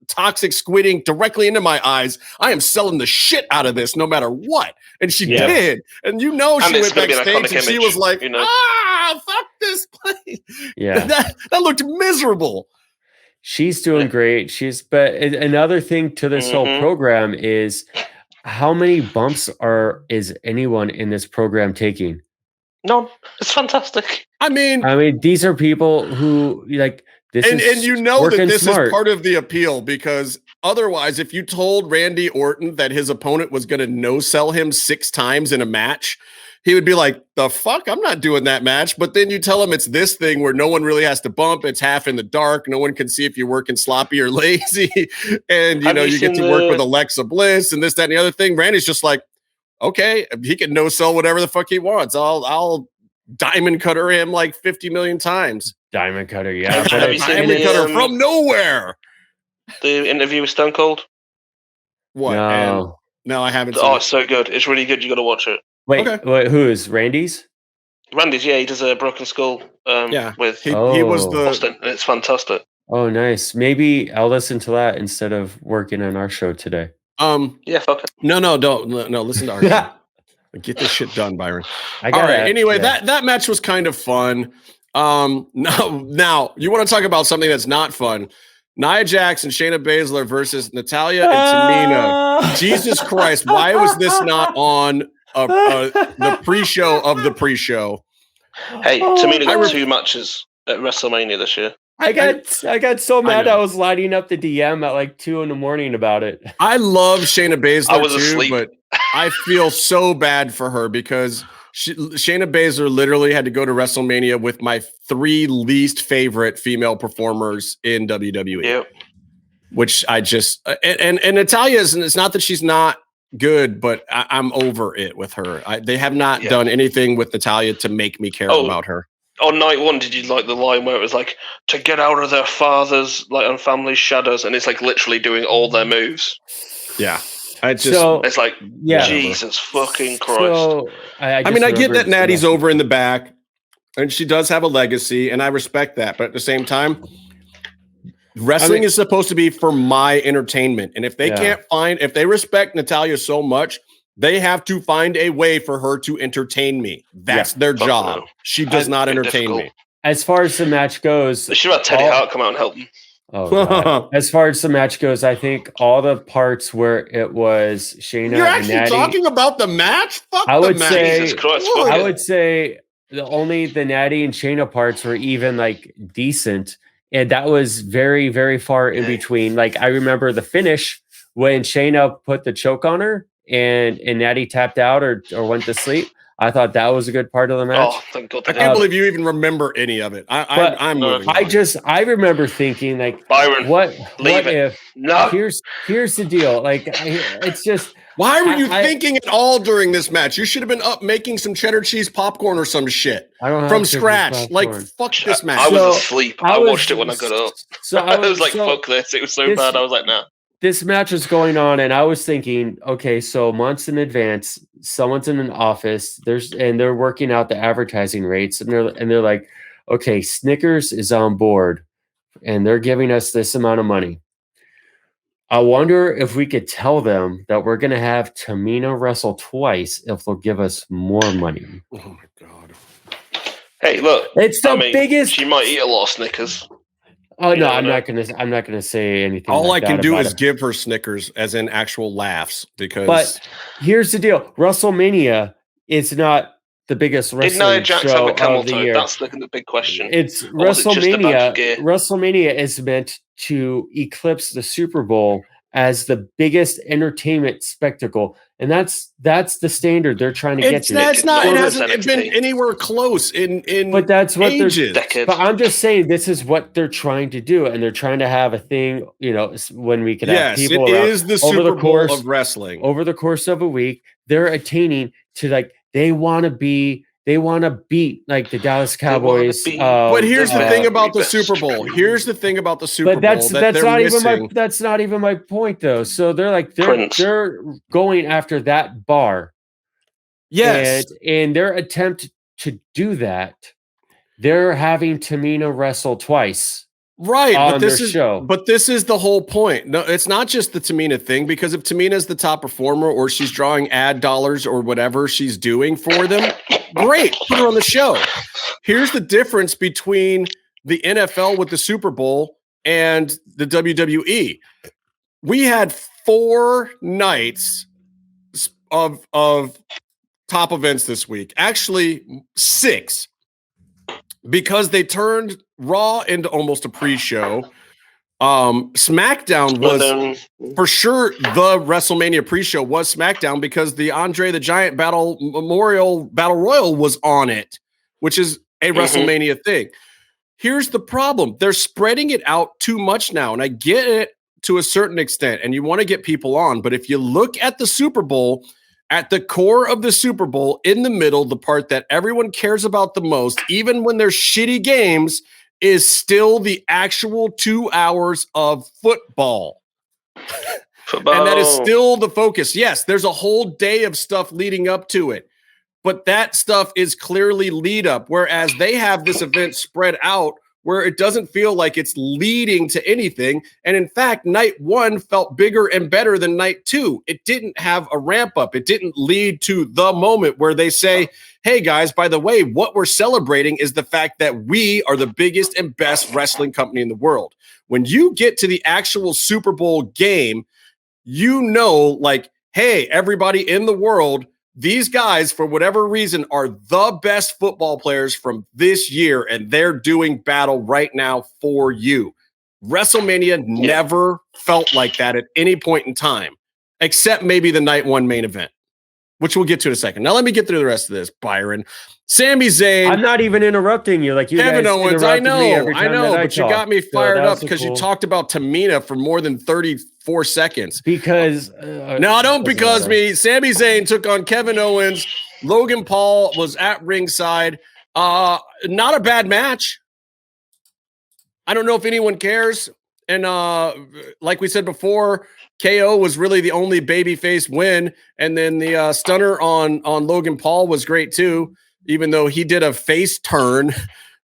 toxic squid ink directly into my eyes. I am selling the shit out of this no matter what. And she did. And she went backstage and she was like, fuck this place. Yeah. That looked miserable. She's doing great. But another thing to this whole program is how many bumps is anyone in this program taking? No, it's fantastic. I mean, these are people who like this and you know that this smart. Is part of the appeal, because otherwise, if you told Randy Orton that his opponent was going to no-sell him 6 times in a match, he would be like, the fuck? I'm not doing that match. But then you tell him it's this thing where no one really has to bump. It's half in the dark. No one can see if you're working sloppy or lazy. And, you get to work with Alexa Bliss and this, that, and the other thing. Randy's just like, okay, he can no-sell whatever the fuck he wants. I'll diamond cutter him like 50 million times. Diamond cutter, yeah. Diamond cutter from nowhere. The interview with Stone Cold? What? No, I haven't seen it. It's so good. It's really good. You got to watch it. Wait, who is Randy's? Randy's, he does a Broken Skull with he was the Austin, and it's fantastic. Oh, nice. Maybe I'll listen to that instead of working on our show today. Yeah, fuck it. No, listen to our show. Get this shit done, Byron. All right. Anyway, that match was kind of fun. Now you want to talk about something that's not fun. Nia Jax and Shayna Baszler versus Natalya and Tamina. Jesus Christ, why was this not on the pre-show of the pre-show? Hey, Tamina got 2 matches at WrestleMania this year. I got so mad I was lighting up the DM at like 2 a.m. about it. I love Shayna Baszler I was too, asleep. but I feel so bad for her because Shayna Baszler literally had to go to WrestleMania with my 3 least favorite female performers in WWE. Yep. Which I just and Natalya is, it's not that she's not good, but I'm over it with her. They have not done anything with Natalya to make me care about her. On night 1, did you like the line where it was like, to get out of their father's and family's shadows, and it's like literally doing all their moves? Yeah. It's like, Jesus fucking Christ. So, I get that Natty's over in the back, and she does have a legacy, and I respect that. But at the same time, wrestling is supposed to be for my entertainment. And if they if they respect Natalya so much, they have to find a way for her to entertain me. That's their job. She does not entertain me. As far as the match goes, they should have Teddy Hart come out and help them. Oh, as far as the match goes, I think all the parts where it was Shayna and Natty. You're actually talking about the match? Fuck I the would match. say, Jesus Christ, I would say the Natty and Shayna parts were even like decent. And that was very, very far in between. Like I remember the finish when Shayna put the choke on her and Natty tapped out or went to sleep. I thought that was a good part of the match. Oh, thank God. I can't believe you even remember any of it. I'm moving on. I remember thinking like, Byron, what it. if? No. Here's the deal. Like, it's just. Why were you thinking at all during this match? You should have been up making some cheddar cheese popcorn or some shit from scratch. Like, fuck this match. I was asleep. I watched it when I got up. So I was like, fuck this. It was so bad. I was like, nah. This match was going on, and I was thinking, okay, so months in advance, someone's in an office. They're working out the advertising rates, and they're like, okay, Snickers is on board, and they're giving us this amount of money. I wonder if we could tell them that we're going to have Tamina wrestle twice if they'll give us more money. Oh my God! Hey, look, it's the biggest. She might eat a lot of Snickers. Oh no, I'm not gonna say anything. All like I can do is it. give her Snickers, as in actual laughs. But here's the deal: WrestleMania is not the biggest wrestling show of the year. That's the big question. It's WrestleMania. WrestleMania is meant to eclipse the Super Bowl as the biggest entertainment spectacle, and that's the standard they're trying to get to. That's not. It hasn't been anywhere close in. But that's what ages. But I'm just saying this is what they're trying to do, and they're trying to have a thing. When we can have people. Yes, it is the Super Bowl of wrestling. Over the course of a week, they're attaining to they want to beat like the Dallas Cowboys. But here's the thing about the Super Bowl. Here's the thing about the Super Bowl. That's not even my point though. So they're going after that bar. Yes. And their attempt to do that, they're having Tamina wrestle twice. Right, but this is the whole point. No, it's not just the Tamina thing, because if Tamina's the top performer or she's drawing ad dollars or whatever she's doing for them, great, put her on the show. Here's the difference between the NFL with the Super Bowl and the WWE. We had 4 nights of top events this week. Actually, 6. Because they turned Raw into almost a pre-show. SmackDown was for sure the WrestleMania pre-show was SmackDown, because the Andre the Giant Battle Royal was on it, which is a WrestleMania thing. Here's the problem. They're spreading it out too much now, and I get it to a certain extent, and you want to get people on, but if you look at the Super Bowl, at the core of the Super Bowl, in the middle, the part that everyone cares about the most, even when there's shitty games, is still the actual 2 hours of football. And that is still the focus. Yes, there's a whole day of stuff leading up to it, but that stuff is clearly lead up, whereas they have this event spread out where it doesn't feel like it's leading to anything. And in fact, night 1 felt bigger and better than night 2. It didn't have a ramp up. It didn't lead to the moment where they say, hey guys, by the way, what we're celebrating is the fact that we are the biggest and best wrestling company in the world. When you get to the actual Super Bowl game, like, hey, everybody in the world, these guys, for whatever reason, are the best football players from this year, and they're doing battle right now for you. WrestleMania never felt like that at any point in time, except maybe the night 1 main event, which we'll get to in a second. Now let me get through the rest of this, Byron. Sami Zayn. I'm not even interrupting you. Like you Kevin guys Owens, I know, but you got me fired up because you talked about Tamina for more than 34 seconds. Because no, don't because me. Sami Zayn took on Kevin Owens. Logan Paul was at ringside. Not a bad match. I don't know if anyone cares. And like we said before, KO was really the only babyface win. And then the stunner on Logan Paul was great too, even though he did a face turn.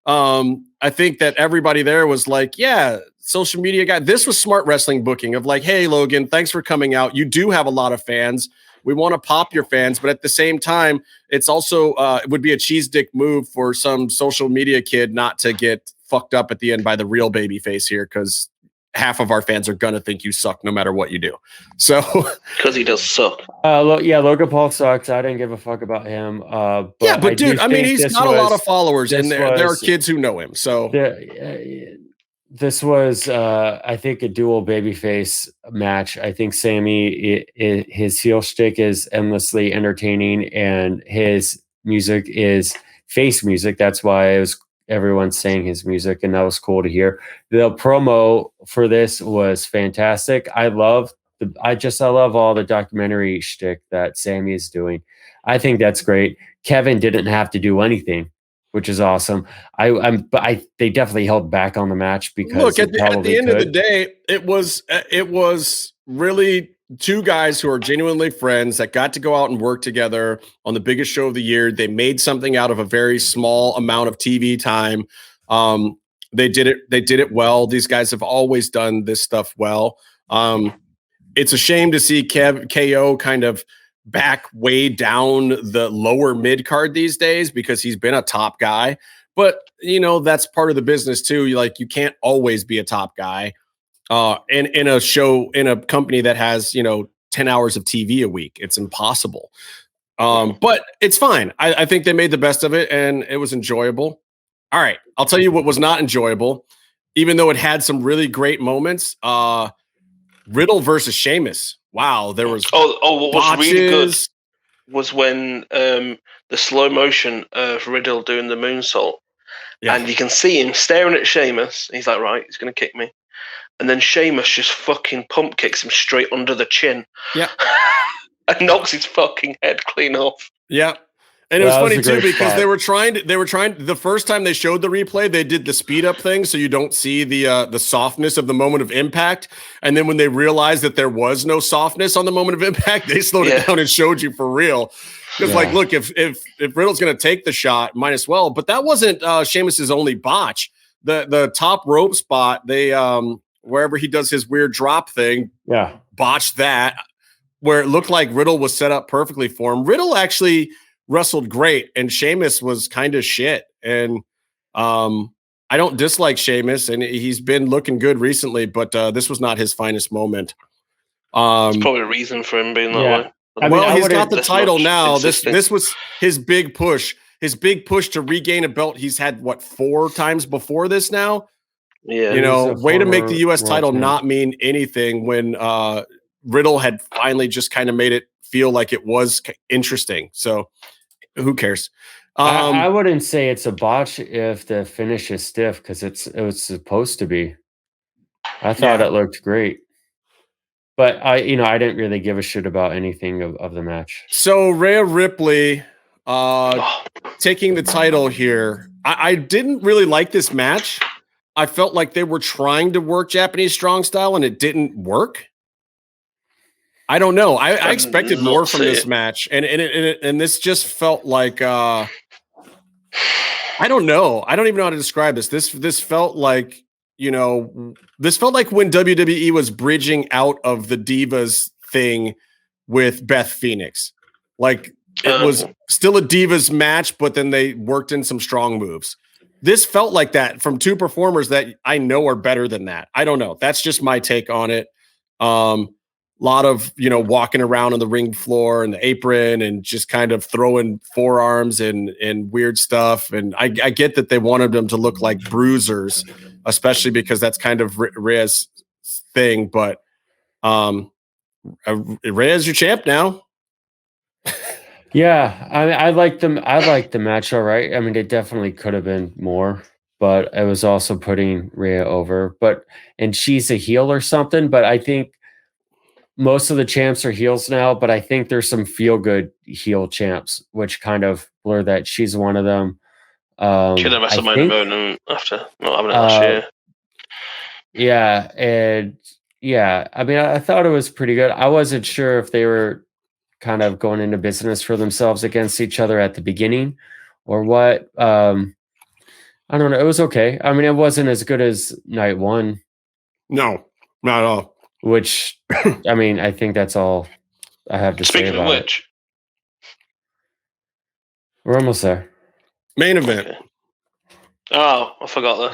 I think that everybody there was like, yeah, social media guy. This was smart wrestling booking of like, hey, Logan, thanks for coming out. You do have a lot of fans. We want to pop your fans. But at the same time, it's also it would be a cheese dick move for some social media kid not to get fucked up at the end by the real babyface here, because half of our fans are gonna think you suck no matter what you do. So because he does suck. Logan Paul sucks. I didn't give a fuck about him. But dude, I mean, he's got a lot of followers, and there are kids who know him. So this was, I think, a dual babyface match. I think Sammy, his heel shtick is endlessly entertaining, and his music is face music. That's why everyone's saying his music, and that was cool to hear. The promo for this was fantastic. I love all the documentary shtick that Sammy is doing. I think that's great. Kevin didn't have to do anything, which is awesome. They definitely held back on the match because look, at the end of the day, it was really two guys who are genuinely friends that got to go out and work together on the biggest show of the year. They made something out of a very small amount of TV time. They did it well. These guys have always done this stuff well. It's a shame to see KO kind of back way down the lower mid card these days, because he's been a top guy. But that's part of the business too. You can't always be a top guy. In a show, in a company that has 10 hours of TV a week, it's impossible. But it's fine. I think they made the best of it, and it was enjoyable. All right, I'll tell you what was not enjoyable, even though it had some really great moments. Riddle versus Sheamus. Wow, there was what was really good botches. was when the slow motion of Riddle doing the moonsault, Yeah. and you can see him staring at Sheamus. He's like, right, he's going to kick me. And then Sheamus just fucking pump kicks him straight under the chin. Yeah. And knocks his fucking head clean off. Yeah. And it was funny too because spot. they were trying the first time they showed the replay, they did the speed up thing so you don't see the softness of the moment of impact. And then when they realized that there was no softness on the moment of impact, they slowed it down and showed you for real. Because like, look, if Riddle's going to take the shot, might as well. But that wasn't Sheamus's only botch. The top rope spot, they wherever he does his weird drop thing, botched that, where it looked like Riddle was set up perfectly for him. Riddle actually wrestled great, and Sheamus was kind of shit. And I don't dislike Sheamus, and he's been looking good recently, but this was not his finest moment. There's probably a reason for him being that way. He's got the title now. This was his big push. His big push to regain a belt he's had, 4 times before this now? Yeah. Way to make the U.S. title not mean anything when Riddle had finally just kind of made it feel like it was interesting. So who cares? I wouldn't say it's a botch if the finish is stiff because it was supposed to be. I thought it looked great. But I didn't really give a shit about anything of the match. So Rhea Ripley taking the title here. I didn't really like this match. I felt like they were trying to work Japanese strong style and it didn't work. I don't know. I expected more from this match, and this just felt like I don't know. I don't even know how to describe this. This felt like this felt like when WWE was bridging out of the Divas thing with Beth Phoenix. Like it was still a Divas match, but then they worked in some strong moves. This felt like that from 2 performers that I know are better than that. I don't know. That's just my take on it. Lot of, walking around on the ring floor and the apron and just kind of throwing forearms and weird stuff. And I get that they wanted them to look like bruisers, especially because that's kind of Rhea's thing. But Rhea's your champ now. Yeah, I like them. I like the match. All right. I mean, it definitely could have been more, but it was also putting Rhea over. And she's a heel or something. But I think most of the champs are heels now. But I think there's some feel good heel champs, which kind of blur that. She's one of them. Should have WrestleMania after not having it last year. Yeah, and I mean, I thought it was pretty good. I wasn't sure if they were kind of going into business for themselves against each other at the beginning or what. I don't know. It was okay. I mean, it wasn't as good as night 1. No, not at all. Which, I mean, I think that's all I have to say about it. We're almost there. Main event. Okay. Oh, I forgot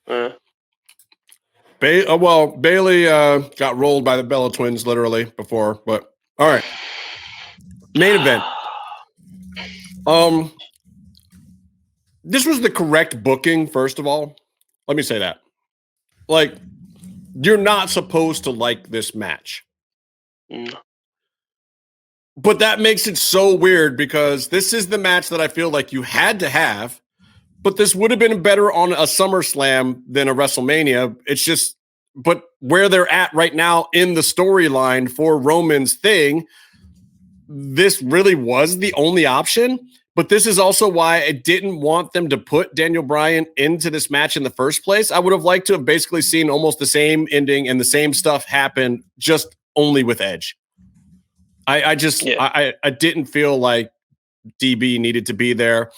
this. Bailey got rolled by the Bella Twins literally before, but all right. Main event. This was the correct booking, first of all. Let me say that. Like, you're not supposed to like this match. But that makes it so weird because this is the match that I feel like you had to have, but this would have been better on a SummerSlam than a WrestleMania. It's just, but where they're at right now in the storyline for Roman's thing, this really was the only option. But this is also why I didn't want them to put Daniel Bryan into this match in the first place. I would have liked to have basically seen almost the same ending and the same stuff happen, just only with Edge. I didn't feel like DB needed to be there.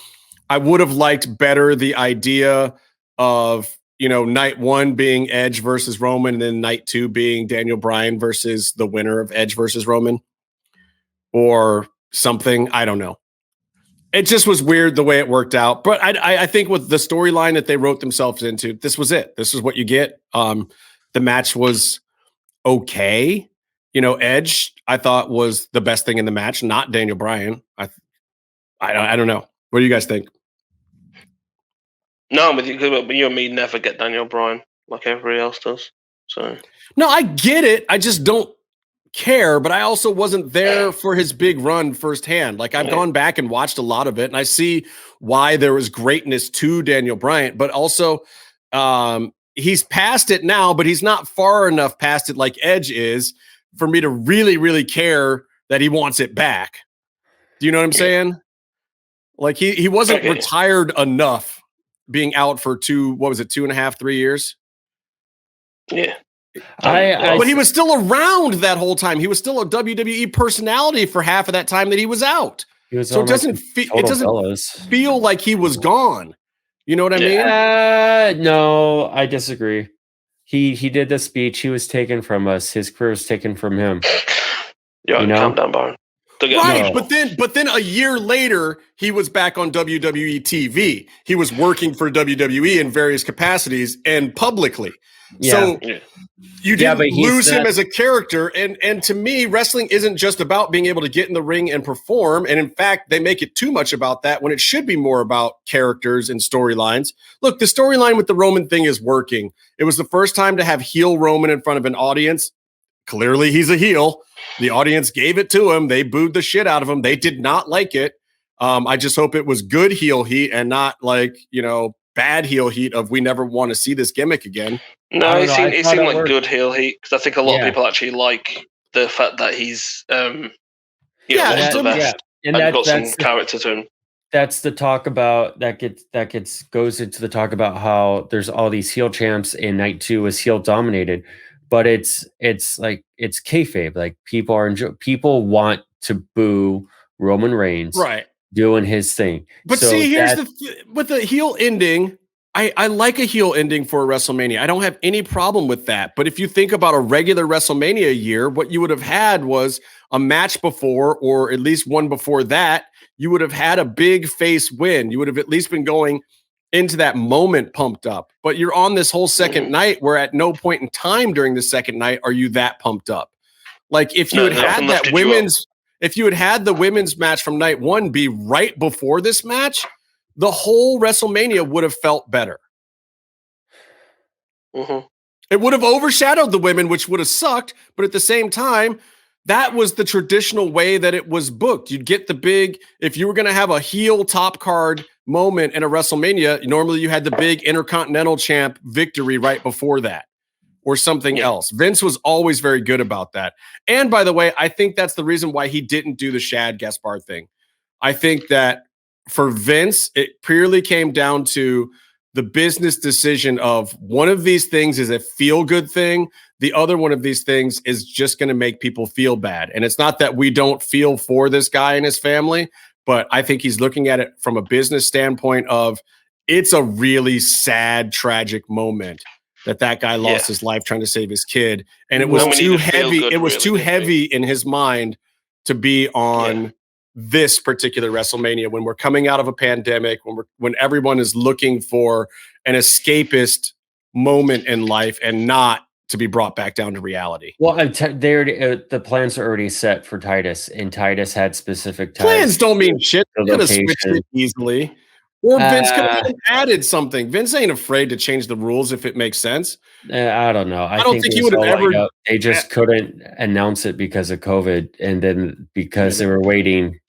I would have liked better the idea of, night 1 being Edge versus Roman, and then night 2 being Daniel Bryan versus the winner of Edge versus Roman or something. I don't know. It just was weird the way it worked out. But I think with the storyline that they wrote themselves into, this was it. This is what you get. The match was okay. Edge, I thought, was the best thing in the match, not Daniel Bryan. I don't know. What do you guys think? No, but you and me never get Daniel Bryan like everybody else does. So No, I get it. I just don't care, but I also wasn't there for his big run firsthand. Like I've gone back and watched a lot of it, and I see why there was greatness to Daniel Bryant, but also he's past it now, but he's not far enough past it like Edge is for me to really, really care that he wants it back. Do you know what I'm saying? Like he wasn't retired enough being out for 2.5, 3 years? Yeah. But he was still around that whole time. He was still a WWE personality for half of that time that he was out. So it doesn't feel like he was gone. You know what I mean? No, I disagree. He did the speech. He was taken from us. His career was taken from him. Yeah, calm down, Byron. Right, but then a year later, he was back on WWE TV. He was working for WWE in various capacities and publicly. Yeah. So you didn't lose him as a character. And to me, wrestling isn't just about being able to get in the ring and perform. And in fact, they make it too much about that when it should be more about characters and storylines. Look, the storyline with the Roman thing is working. It was the first time to have heel Roman in front of an audience. Clearly, he's a heel. The audience gave it to him. They booed the shit out of him. They did not like it. I just hope it was good heel heat and not like, bad heel heat of we never want to see this gimmick again. No, it seemed like good heel heat because I think a lot of people actually like the fact that he's, lost the vest and got some character to him. That's the talk about goes into the talk about how there's all these heel champs and night 2 is heel dominated. But it's like it's kayfabe. Like people want to boo Roman Reigns, right, doing his thing. But so see, here's with the heel ending. I like a heel ending for a WrestleMania. I don't have any problem with that. But if you think about a regular WrestleMania year, what you would have had was a match before, or at least one before that. You would have had a big face win. You would have at least been going into that moment pumped up, but you're on this whole second night where at no point in time during the second night are you that pumped up. Like if you if you had had the women's match from night 1 be right before this match, the whole WrestleMania would have felt better. It would have overshadowed the women, which would have sucked, but at the same time, that was the traditional way that it was booked. You'd get the big, if you were going to have a heel top card moment in a WrestleMania, normally you had the big Intercontinental champ victory right before that or something else. Vince was always very good about that. And by the way, I think that's the reason why he didn't do the Shad Gaspard thing. I think that for Vince, it purely came down to the business decision of one of these things is a feel-good thing. The other one of these things is just going to make people feel bad. And it's not that we don't feel for this guy and his family, but I think he's looking at it from a business standpoint of it's a really sad, tragic moment that guy lost his life trying to save his kid. And it was too heavy. It was too heavy in his mind to be on this particular WrestleMania when we're coming out of a pandemic, when everyone is looking for an escapist moment in life and not to be brought back down to reality. Well, the plans are already set for Titus, and Titus had specific plans. Don't mean shit. They could have switched it easily. Or Vince could have added something. Vince ain't afraid to change the rules if it makes sense. I don't know. I don't think he would have ever. They just couldn't announce it because of COVID, and then because they were waiting.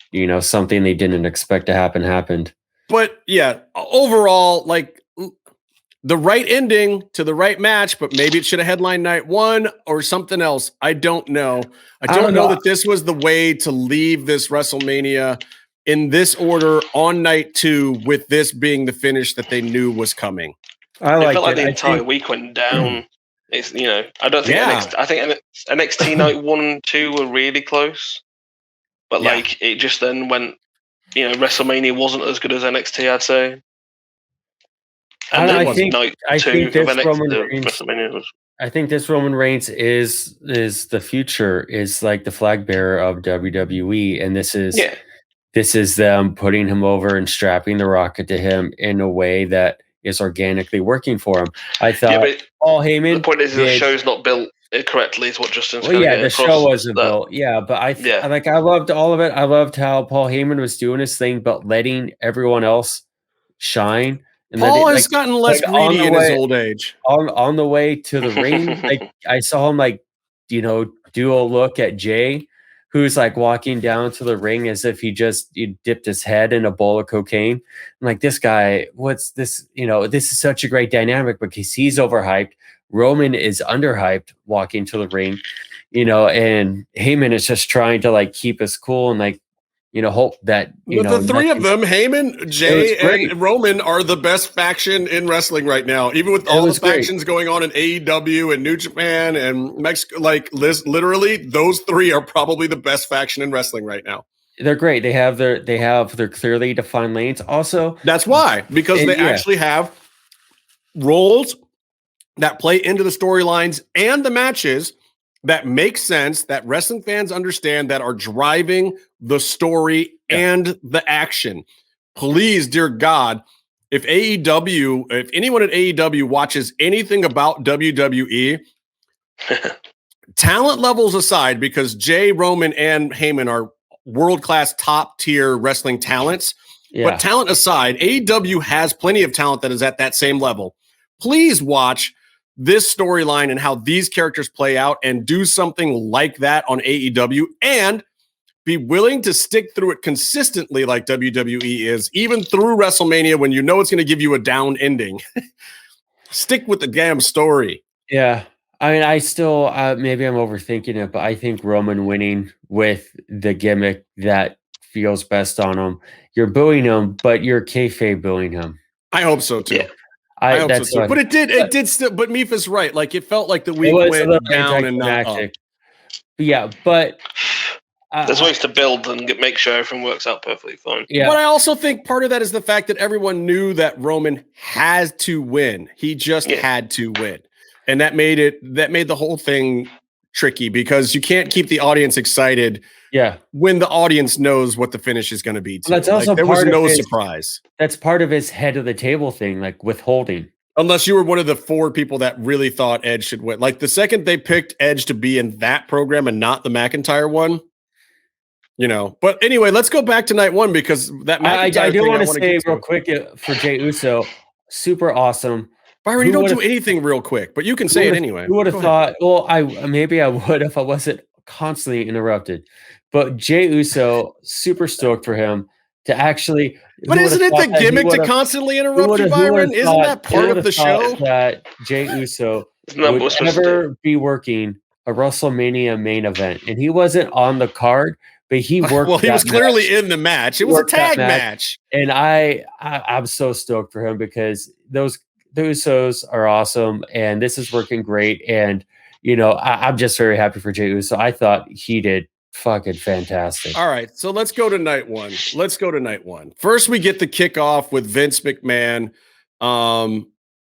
Something they didn't expect to happen happened. But yeah, overall, like the right ending to the right match, but maybe it should have headlined night 1 or something else. I don't know. I don't know that this was the way to leave this WrestleMania in this order on night 2 with this being the finish that they knew was coming. It felt like the entire week went down. It's I don't think I think NXT night 1 and 2 were really close. But it just then went, WrestleMania wasn't as good as NXT, I'd say. And I think this Roman Reigns is the future, is like the flag bearer of WWE, and this is them putting him over and strapping the rocket to him in a way that is organically working for him. I thought Paul Heyman. The point is the show's not built correctly, is what Justin's the show wasn't built. Yeah, but I loved all of it. I loved how Paul Heyman was doing his thing, but letting everyone else shine And Paul then, has gotten less greedy in his old age. On the way to the ring, like I saw him do a look at Jay, who's like walking down to the ring as if he dipped his head in a bowl of cocaine. I'm like, this guy, what's this? This is such a great dynamic because he's overhyped. Roman is underhyped walking to the ring, and Heyman is just trying to like keep us cool and hope that the three of them, Heyman, Jay, and Roman, are the best faction in wrestling right now. Even with all the factions going on in AEW and New Japan and Mexico, literally, those three are probably the best faction in wrestling right now. They're great. They have their clearly defined lanes. Also, that's why, because they actually have roles that play into the storylines and the matches that make sense, that wrestling fans understand, that are driving the story and the action. Please, dear God, if anyone at AEW watches anything about WWE, talent levels aside, because Jay, Roman, and Heyman are world-class top-tier wrestling talents, but talent aside, AEW has plenty of talent that is at that same level. Please watch this storyline and how these characters play out and do something like that on AEW and be willing to stick through it consistently like WWE is, even through WrestleMania when you know it's going to give you a down ending. Stick with the damn story. Yeah. I mean, I still, maybe I'm overthinking it, but I think Roman winning with the gimmick that feels best on him. You're booing him, but you're kayfabe booing him. I hope so too. Yeah. I hope so too. But it did still. But Mifa's right. Like it felt like the week went down and not up. Yeah, but there's ways to build and make sure everything works out perfectly fine. Yeah. But I also think part of that is the fact that everyone knew that Roman had to win. He just had to win, and that made the whole thing tricky because you can't keep the audience excited. Yeah, when the audience knows what the finish is going to be. That's also there was no surprise. That's part of his head of the table thing, like withholding. Unless you were one of the 4 people that really thought Edge should win. Like the second they picked Edge to be in that program and not the McIntyre one, But anyway, let's go back to night 1 because that McIntyre I do want to say real quick for Jey Uso, super awesome. Byron, you don't do anything real quick, but you can say it anyway. Who would have thought? Well, I would if I wasn't constantly interrupted. But Jey Uso, super stoked for him to actually. But isn't it the gimmick to constantly interrupt you, Byron? Isn't that part of the show? That Jey Uso would never be working a WrestleMania main event, and he wasn't on the card, but he worked. Well, he was clearly in the match. It was a tag match, and I'm so stoked for him because the Usos are awesome, and this is working great. And I'm just very happy for Jey Uso. I thought he did fucking fantastic. All right, so let's go to night 1. First, we get the kickoff with Vince McMahon.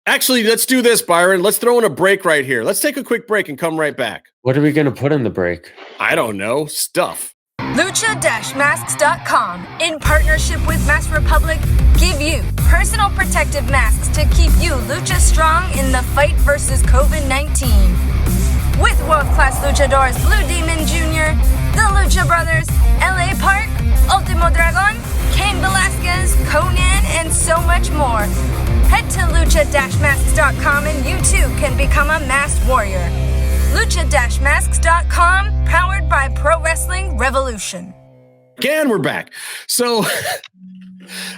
Actually, let's do this, Byron. Let's throw in a break right here. Let's take a quick break and come right back. What are we going to put in the break? I don't know. Stuff. Lucha-masks.com, in partnership with Mask Republic, give you personal protective masks to keep you Lucha strong in the fight versus COVID-19. With world-class luchadors Blue Demon Jr., the Lucha Brothers, LA Park, Ultimo Dragon, Cain Velasquez, Conan, and so much more. Head to lucha-masks.com and you too can become a masked warrior. Lucha-masks.com, powered by Pro Wrestling Revolution. Again, we're back. So,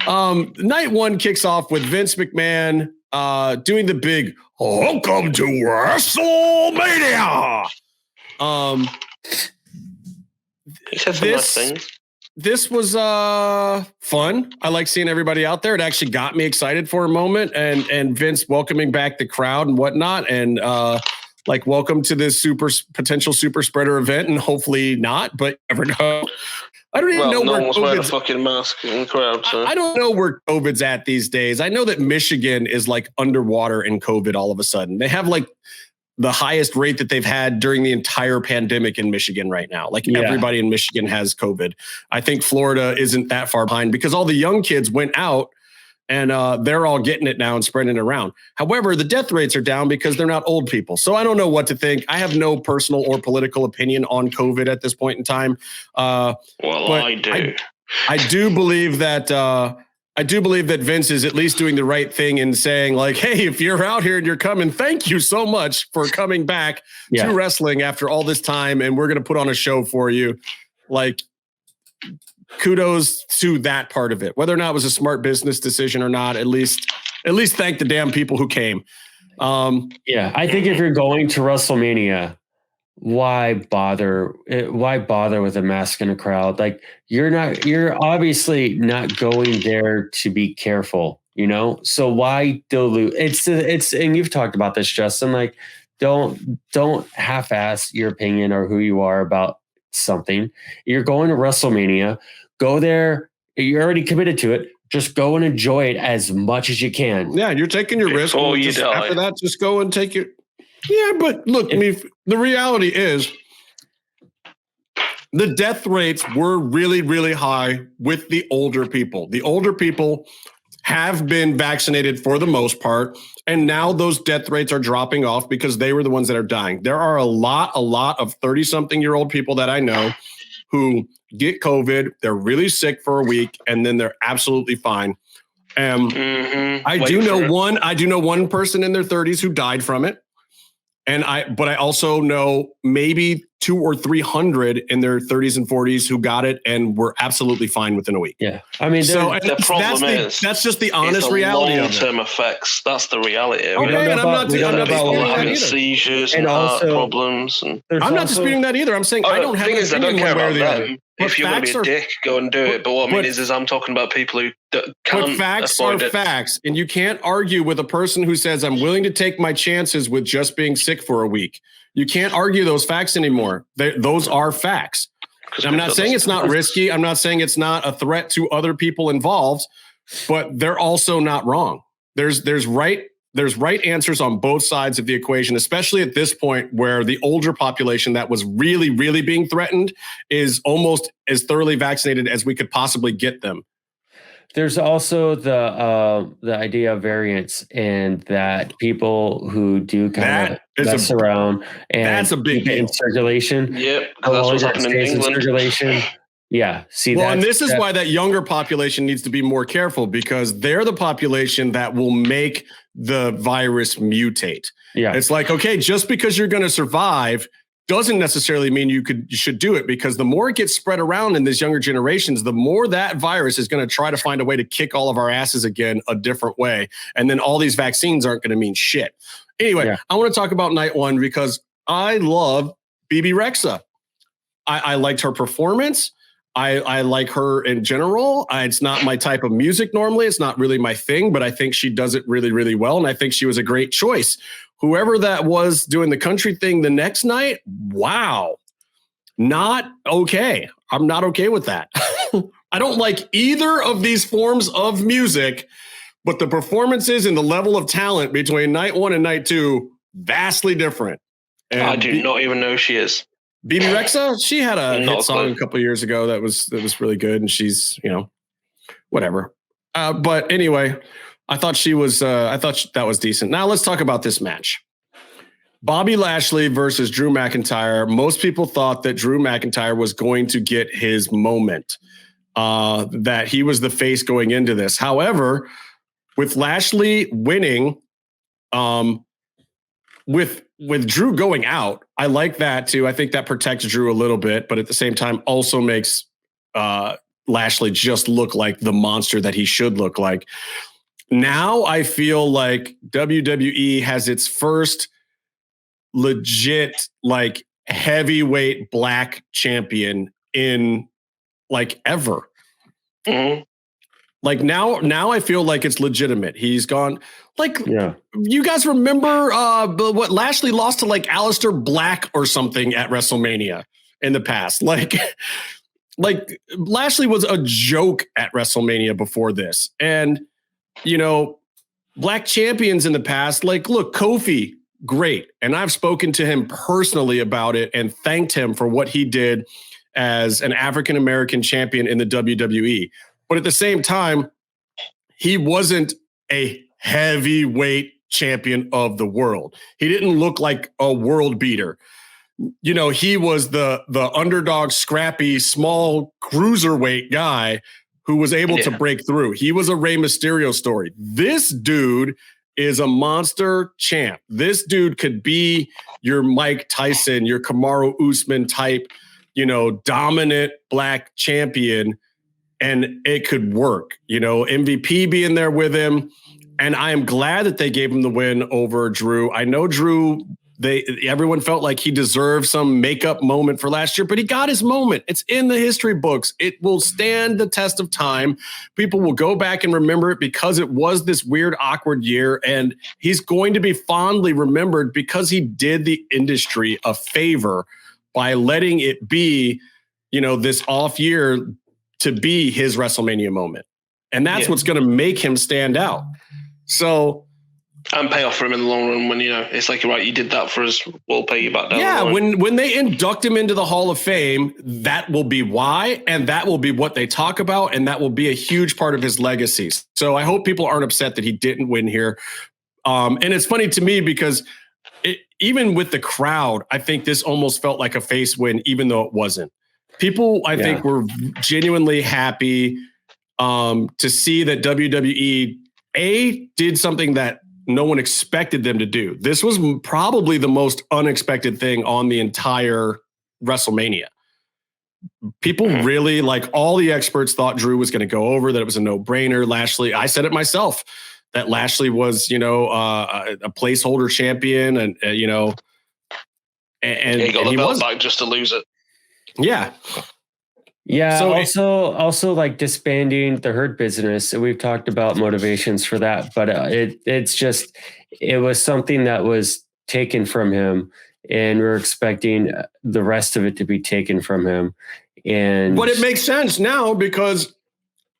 night 1 kicks off with Vince McMahon doing the big "Welcome to WrestleMania." He said some nice things. This was fun. I like seeing everybody out there. It actually got me excited for a moment, and Vince welcoming back the crowd and whatnot, and welcome to this potential super spreader event, and hopefully not, but you never know. I don't even know no where one's wearing a fucking mask in the crowd. So. I don't know where COVID's at these days. I know that Michigan is underwater in COVID all of a sudden. They have the highest rate that they've had during the entire pandemic in Michigan right now. Everybody in Michigan has COVID. I think Florida isn't that far behind because all the young kids went out and they're all getting it now and spreading it around. However, the death rates are down because they're not old people. So I don't know what to think. I have no personal or political opinion on COVID at this point in time. I do. I do believe that I do believe that Vince is at least doing the right thing in saying, like, hey, if you're out here and you're coming, thank you so much for coming back to wrestling after all this time, and we're going to put on a show for you. Like, kudos to that part of it. Whether or not it was a smart business decision or not, at least thank the damn people who came. I think if you're going to WrestleMania, why bother with a mask in a crowd? Like, you're obviously not going there to be careful, you know? So why dilute? It's and you've talked about this, Justin, like, don't half-ass your opinion or who you are about something. You're going to WrestleMania, go there, you're already committed to it. Just go and enjoy it as much as you can. Yeah, you're taking your risk. After that, just go and take it. Yeah, but look, I mean, the reality is the death rates were really, really high with the older people. The older people have been vaccinated for the most part, and now those death rates are dropping off because they were the ones that are dying. There are a lot of 30-something-year-old people that I know who get COVID, they're really sick for a week, and then they're absolutely fine. I do know one person in their 30s who died from it. But I also know maybe 200 or 300 in their 30s and 40s who got it and were absolutely fine within a week. Yeah, I mean, that's just the honest reality of it. Long-term effects. That's the reality. Okay, and I'm not having seizures and heart problems. I'm not disputing that either. I'm saying I don't have an opinion one way or the other. If you're going to be a dick, go and do it. But what I mean is I'm talking about people who can't. But facts are facts, and you can't argue with a person who says, I'm willing to take my chances with just being sick for a week. You can't argue those facts anymore. Those are facts. I'm not saying it's not risky. I'm not saying it's not a threat to other people involved, but they're also not wrong. There's right answers on both sides of the equation, especially at this point where the older population that was really, really being threatened is almost as thoroughly vaccinated as we could possibly get them. There's also the idea of variance, and that people who do kind of mess around and that's a big deal in circulation. Yep, that's what's happening in England. Circulation. Yeah. And this is why that younger population needs to be more careful, because they're the population that will make the virus mutate. Yeah. It's like, okay, just because you're going to survive doesn't necessarily mean you should do it, because the more it gets spread around in these younger generations, the more that virus is going to try to find a way to kick all of our asses again a different way. And then all these vaccines aren't going to mean shit. Anyway, I want to talk about night one because I love BB Rexha. I liked her performance. I like her in general. It's not my type of music normally. It's not really my thing, but I think she does it really, really well. And I think she was a great choice. Whoever that was doing the country thing the next night, wow, not okay. I'm not okay with that. I don't like either of these forms of music, but the performances and the level of talent between night one and night two, vastly different. And I do not even know who she is. BB Rexha, she had a hit song a couple of years ago that was really good, and she's, whatever. But anyway, I thought that was decent. Now let's talk about this match. Bobby Lashley versus Drew McIntyre. Most people thought that Drew McIntyre was going to get his moment, that he was the face going into this. However, with Lashley winning, with Drew going out, I like that too. I think that protects Drew a little bit, but at the same time also makes Lashley just look like the monster that he should look like. Now I feel like WWE has its first legit like heavyweight black champion in like ever. Mm-hmm. Like now I feel like it's legitimate. He's gone. Like, you guys remember what Lashley lost to like Aleister Black or something at WrestleMania in the past? Like Lashley was a joke at WrestleMania before this. And, black champions in the past, like, look, Kofi, great. And I've spoken to him personally about it and thanked him for what he did as an African-American champion in the WWE. But at the same time, he wasn't a heavyweight champion of the world. He didn't look like a world beater. He was the underdog, scrappy, small cruiserweight guy who was able to break through. He was a Rey Mysterio story. This dude is a monster champ. This dude could be your Mike Tyson, your Kamaru Usman type, dominant black champion, and it could work. MVP being there with him. And I am glad that they gave him the win over Drew. I know Drew, everyone felt like he deserved some makeup moment for last year, but he got his moment. It's in the history books. It will stand the test of time. People will go back and remember it because it was this weird, awkward year. And he's going to be fondly remembered because he did the industry a favor by letting it be, this off year to be his WrestleMania moment. And that's what's going to make him stand out. So, and pay off for him in the long run when, it's like, right, you did that for us, we'll pay you back down. Yeah, when they induct him into the Hall of Fame, that will be why, and that will be what they talk about, and that will be a huge part of his legacy. So I hope people aren't upset that he didn't win here. And it's funny to me because even with the crowd, I think this almost felt like a face win, even though it wasn't. People, I think, were genuinely happy to see that WWE did something that no one expected them to do. This was probably the most unexpected thing on the entire WrestleMania. People really, like, all the experts thought Drew was going to go over, that it was a no-brainer. Lashley, I said it myself, that Lashley was, a placeholder champion, and he got the belt back just to lose it. Yeah. Yeah. So also like disbanding the Hurt Business. And we've talked about motivations for that, but it was something that was taken from him, and we're expecting the rest of it to be taken from him. But it makes sense now because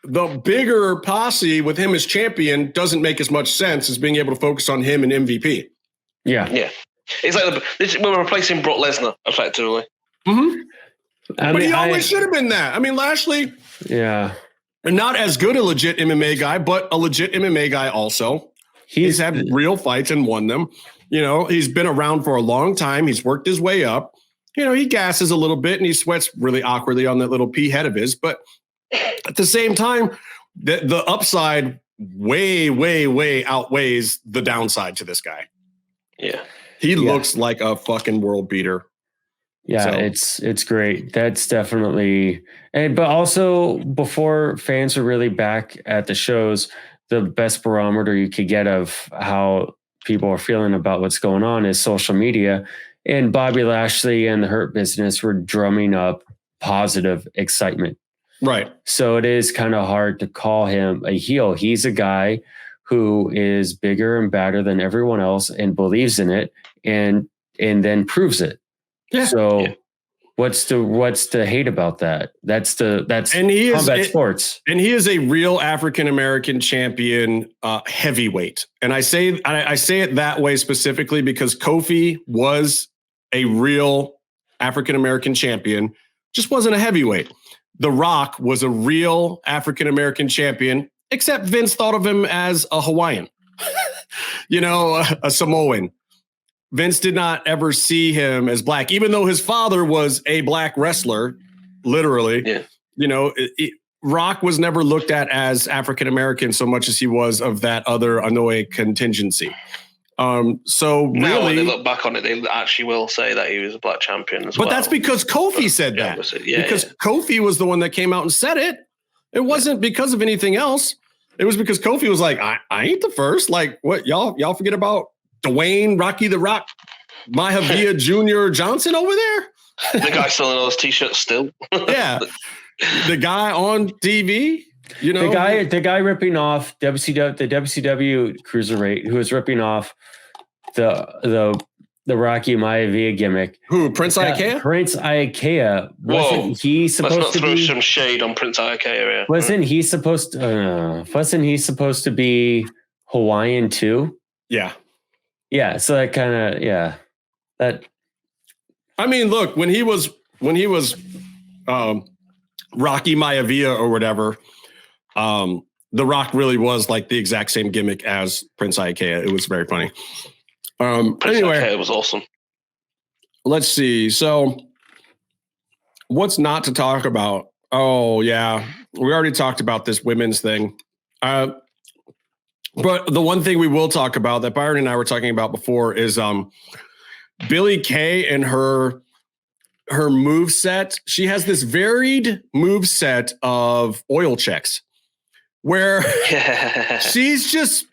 the bigger posse with him as champion doesn't make as much sense as being able to focus on him and MVP. Yeah. Yeah. It's like we're replacing Brock Lesnar effectively. Mm-hmm. But he always should have been that. I mean, Lashley, not as good a legit MMA guy, but a legit MMA guy also. He's had real fights and won them. He's been around for a long time. He's worked his way up. He gasses a little bit and he sweats really awkwardly on that little pea head of his. But at the same time, the upside way, way, way outweighs the downside to this guy. Yeah. He looks like a fucking world beater. Yeah, so it's great. That's definitely, but also before fans are really back at the shows, the best barometer you could get of how people are feeling about what's going on is social media. And Bobby Lashley and the Hurt Business were drumming up positive excitement. Right. So it is kind of hard to call him a heel. He's a guy who is bigger and badder than everyone else and believes in it and then proves it. Yeah. So what's the hate about that? That's combat sports. And he is a real African-American champion heavyweight. And I say it that way specifically because Kofi was a real African-American champion, just wasn't a heavyweight. The Rock was a real African-American champion, except Vince thought of him as a Hawaiian, a Samoan. Vince did not ever see him as black, even though his father was a black wrestler, literally. Yeah. Rock was never looked at as African-American so much as he was of that other Anoa'i contingency. So really, now when they look back on it, they actually will say that he was a black champion as well. But that's because Kofi said that. Kofi was the one that came out and said it. It wasn't because of anything else. It was because Kofi was like, I ain't the first. Like, what, y'all forget about Dwayne Rocky the Rock Mahavia Jr. Johnson over there? The guy selling all those t-shirts still. Yeah. The guy on TV, the guy ripping off the WCW Cruiserweight, who was ripping off the Rocky Maivia gimmick. Who, Prince Iaukea? Prince Iaukea. Wasn't he supposed Let's not to throw be some shade on Prince Iaukea? Yeah. Wasn't he supposed to be Hawaiian too? Yeah. Yeah, so that kind of that. I mean, look, when he was Rocky Maivia or whatever, The Rock really was like the exact same gimmick as Prince Iaukea. It was very funny. Anyway, it was awesome. Let's see. So, what's not to talk about Oh, yeah. We already talked about this women's thing. But the one thing we will talk about that Byron and I were talking about before is Billie Kay and her move set. She has this varied move set of oil checks where she's just,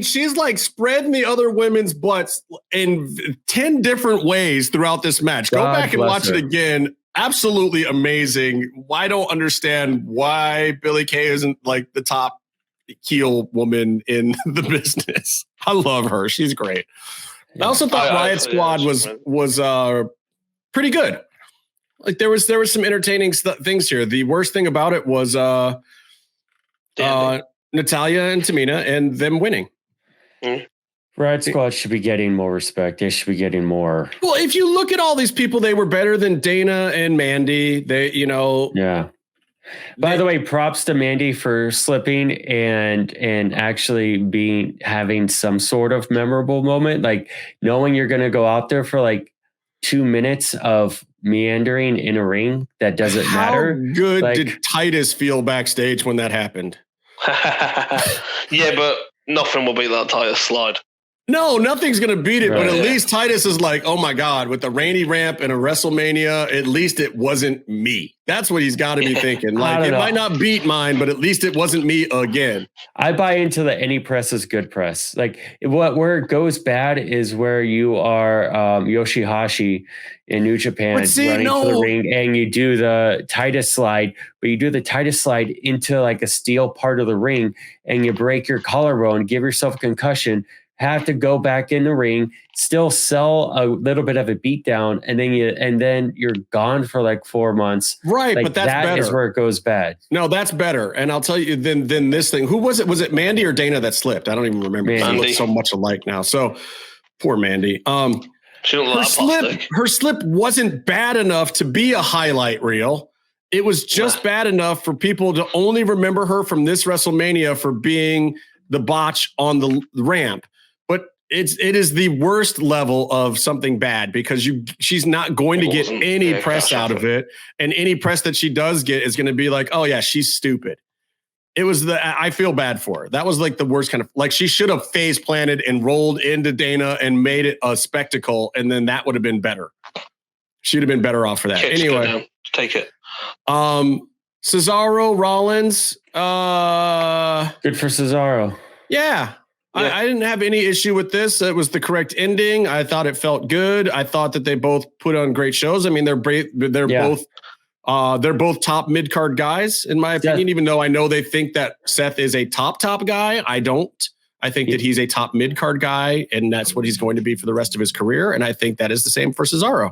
she's like spreading the other women's butts in 10 different ways throughout this match. Go back and watch it again. Absolutely amazing. I don't understand why Billie Kay isn't like the top heel woman in the business. I love her. She's great. I also thought Riot Squad was pretty good. Like there was some entertaining things here. The worst thing about it was Natalya and Tamina and them winning. Riot Squad should be getting more respect. They should be getting more. Well, if you look at all these people, they were better than Dana and Mandy. Yeah. By the way, props to Mandy for slipping and actually having some sort of memorable moment, like knowing you're going to go out there for like 2 minutes of meandering in a ring that doesn't matter. How good did Titus feel backstage when that happened? Yeah, but nothing will beat that Titus slide. No, nothing's going to beat it, Right. but at least Titus is like, oh my God, with the rainy ramp and a WrestleMania, at least it wasn't me. That's what he's got to be thinking. Like, it might not beat mine, but at least it wasn't me again. I buy into the any press is good press. Like where it goes bad is where you are Yoshihashi in New Japan running to the ring and you do the Titus slide, but you do the Titus slide into like a steel part of the ring and you break your collarbone, give yourself a concussion, have to go back in the ring, still sell a little bit of a beatdown, and then you're gone for like 4 months. Right, like, but that's better. That is where it goes bad. No, that's better. And I'll tell you, then this thing. Who was it? Was it Mandy or Dana that slipped? I don't even remember. They look so much alike now. So poor Mandy. Her slip wasn't bad enough to be a highlight reel. It was just bad enough for people to only remember her from this WrestleMania for being the botch on the ramp. But it is the worst level of something bad because she's not going to get any press out of it, and any press that she does get is going to be like, oh yeah, she's stupid. I feel bad for her. That was like the worst kind of, like she should have face planted and rolled into Dana and made it a spectacle, and then that would have been better. She'd have been better off for that. Anyway, take it. Cesaro Rollins. Good for Cesaro. Yeah. I didn't have any issue with this. It was the correct ending. I thought it felt good. I thought that they both put on great shows. I mean, they're both top mid-card guys, in my opinion, even though I know they think that Seth is a top guy. I don't. I think that he's a top mid-card guy, and that's what he's going to be for the rest of his career. And I think that is the same for Cesaro.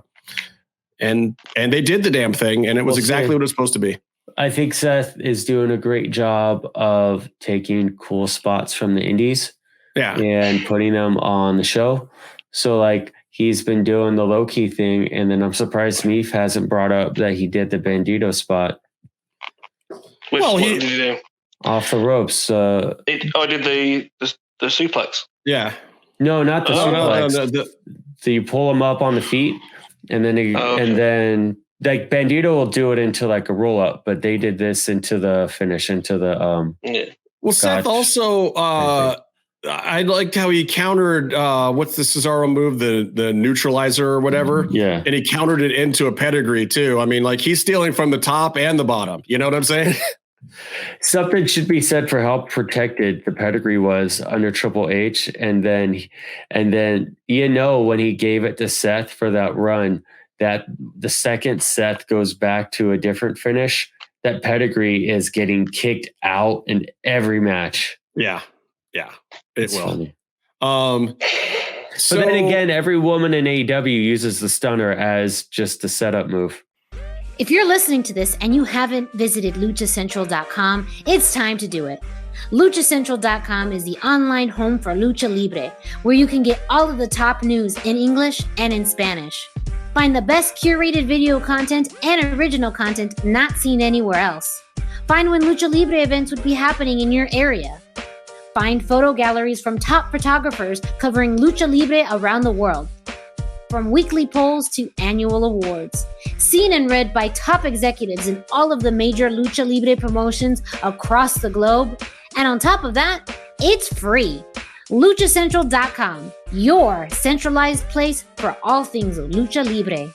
And they did the damn thing, and it was exactly what it was supposed to be. I think Seth is doing a great job of taking cool spots from the indies. Yeah. And putting them on the show. So like he's been doing the low key thing. And then I'm surprised Meef hasn't brought up that he did the Bandito spot. What did he do? Off the ropes. I did the suplex. Yeah. No, not the suplex. So you pull him up on the feet and then and then like Bandito will do it into like a roll up, but they did this into the finish, into the Well, Seth also I liked how he countered what's the Cesaro move, the neutralizer or whatever. Yeah. And he countered it into a pedigree too. I mean, like he's stealing from the top and the bottom. You know what I'm saying? Something should be said for how protected the pedigree was under Triple H. And then when he gave it to Seth for that run, that the second Seth goes back to a different finish, that pedigree is getting kicked out in every match. Yeah. Yeah, it will. Funny. But then again, every woman in AEW uses the stunner as just a setup move. If you're listening to this and you haven't visited luchacentral.com, it's time to do it. Luchacentral.com is the online home for Lucha Libre, where you can get all of the top news in English and in Spanish. Find the best curated video content and original content not seen anywhere else. Find when Lucha Libre events would be happening in your area. Find photo galleries from top photographers covering Lucha Libre around the world. from weekly polls to annual awards. Seen and read by top executives in all of the major Lucha Libre promotions across the globe. And on top of that, it's free. LuchaCentral.com, your centralized place for all things Lucha Libre.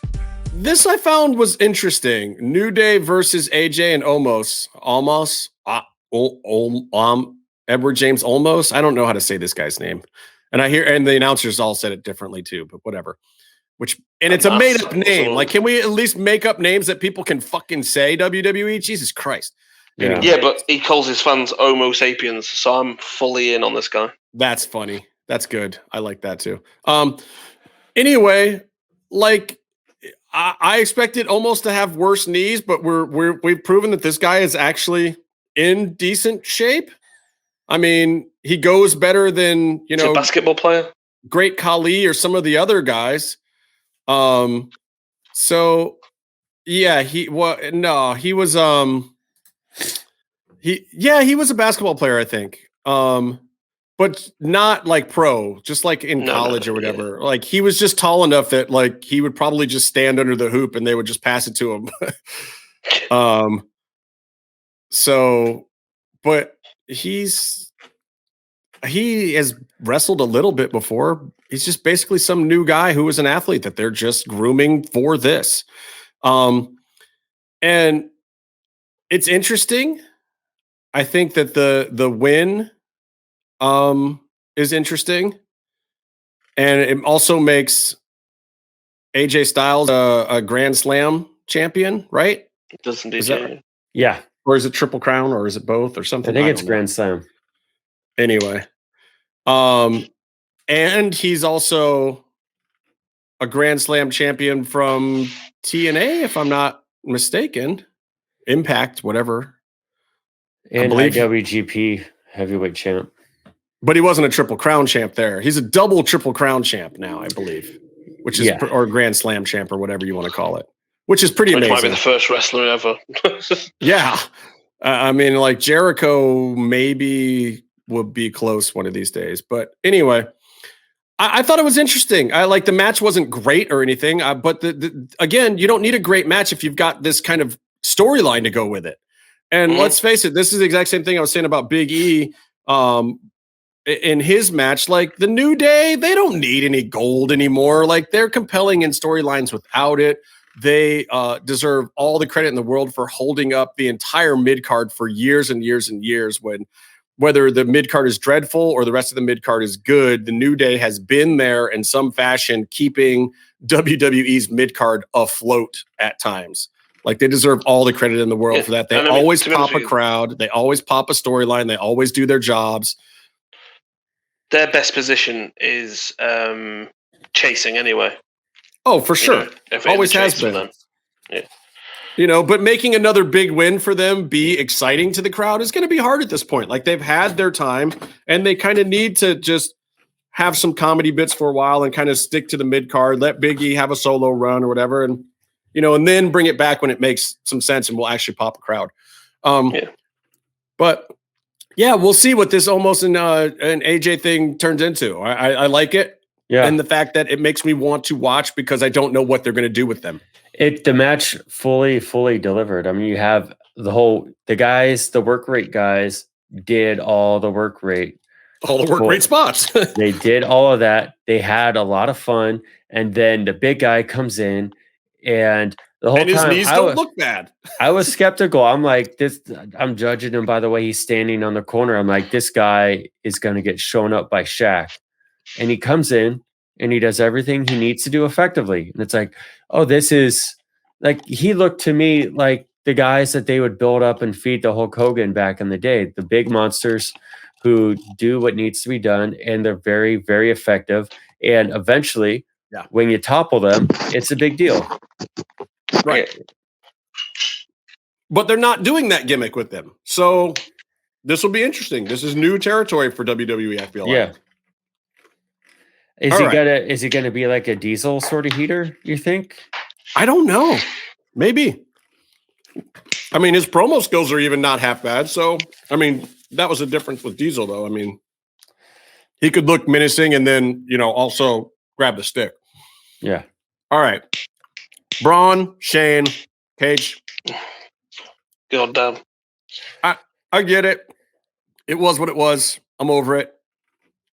This I found was interesting. New Day versus AJ and Edward James Olmos. I don't know how to say this guy's name. And the announcers all said it differently too, but whatever. It's a made up name. Like, can we at least make up names that people can fucking say, WWE? Jesus Christ. Yeah. Yeah, but he calls his fans Homo sapiens, so I'm fully in on this guy. That's funny. That's good. I like that too. Anyway, like I expected almost to have worse knees, but we've proven that this guy is actually in decent shape. I mean, he goes better than, He's a basketball player. Great Khali or some of the other guys. So yeah, he was he was a basketball player, I think. But not like pro, just like in college or whatever. Yeah. Like he was just tall enough that like he would probably just stand under the hoop and they would just pass it to him. But he has wrestled a little bit before. He's just basically some new guy who was an athlete that they're just grooming for this. And it's interesting. I think that the win is interesting, and it also makes AJ Styles a Grand Slam champion, right? It does indeed. Yeah. Or is it Triple Crown, or is it both, or something? I think it's Grand Slam. Anyway, and he's also a Grand Slam champion from TNA, if I'm not mistaken. Impact, whatever. And IWGP heavyweight champ. But he wasn't a Triple Crown champ there. He's a double Triple Crown champ now, I believe, which is or Grand Slam champ or whatever you want to call it, which is pretty amazing. Might be the first wrestler ever. Yeah. I mean, like Jericho maybe would be close one of these days. But anyway, I thought it was interesting. I like the match wasn't great or anything, but again, you don't need a great match if you've got this kind of storyline to go with it. And let's face it, this is the exact same thing I was saying about Big E in his match. Like the New Day, they don't need any gold anymore. Like they're compelling in storylines without it. They deserve all the credit in the world for holding up the entire mid-card for years and years and years. Whether the mid-card is dreadful or the rest of the mid-card is good, the New Day has been there in some fashion, keeping WWE's mid-card afloat at times. Like they deserve all the credit in the world for that. They always pop a crowd. They always pop a storyline. They always do their jobs. Their best position is chasing anyway. Oh, for sure. Always has been. Them. Yeah. But making another big win for them be exciting to the crowd is going to be hard at this point. Like they've had their time and they kind of need to just have some comedy bits for a while and kind of stick to the mid card, let Big E have a solo run or whatever. And, and then bring it back when it makes some sense and we'll actually pop a crowd. But yeah, we'll see what this almost an AJ thing turns into. I like it. Yeah. And the fact that it makes me want to watch because I don't know what they're going to do with them. The match fully delivered. I mean, you have the work rate guys did all the work rate. All the work rate spots. They did all of that. They had a lot of fun. And then the big guy comes in and the whole his knees don't look bad. I was skeptical. I'm like, I'm judging him by the way he's standing on the corner. I'm like, this guy is going to get shown up by Shaq. And he comes in and he does everything he needs to do effectively. And it's like, oh, this is like, he looked to me like the guys that they would build up and feed the Hulk Hogan back in the day, the big monsters who do what needs to be done. And they're very, very effective. And eventually, when you topple them, it's a big deal. Right. But they're not doing that gimmick with them. So this will be interesting. This is new territory for WWE, I feel like. Yeah. Is he gonna be like a Diesel sort of heater, you think? I don't know. Maybe. I mean, his promo skills are even not half bad. So, I mean, that was a difference with Diesel, though. I mean, he could look menacing and then, also grab the stick. Yeah. All right. Braun, Shane, Cage. God damn. I get it. It was what it was. I'm over it.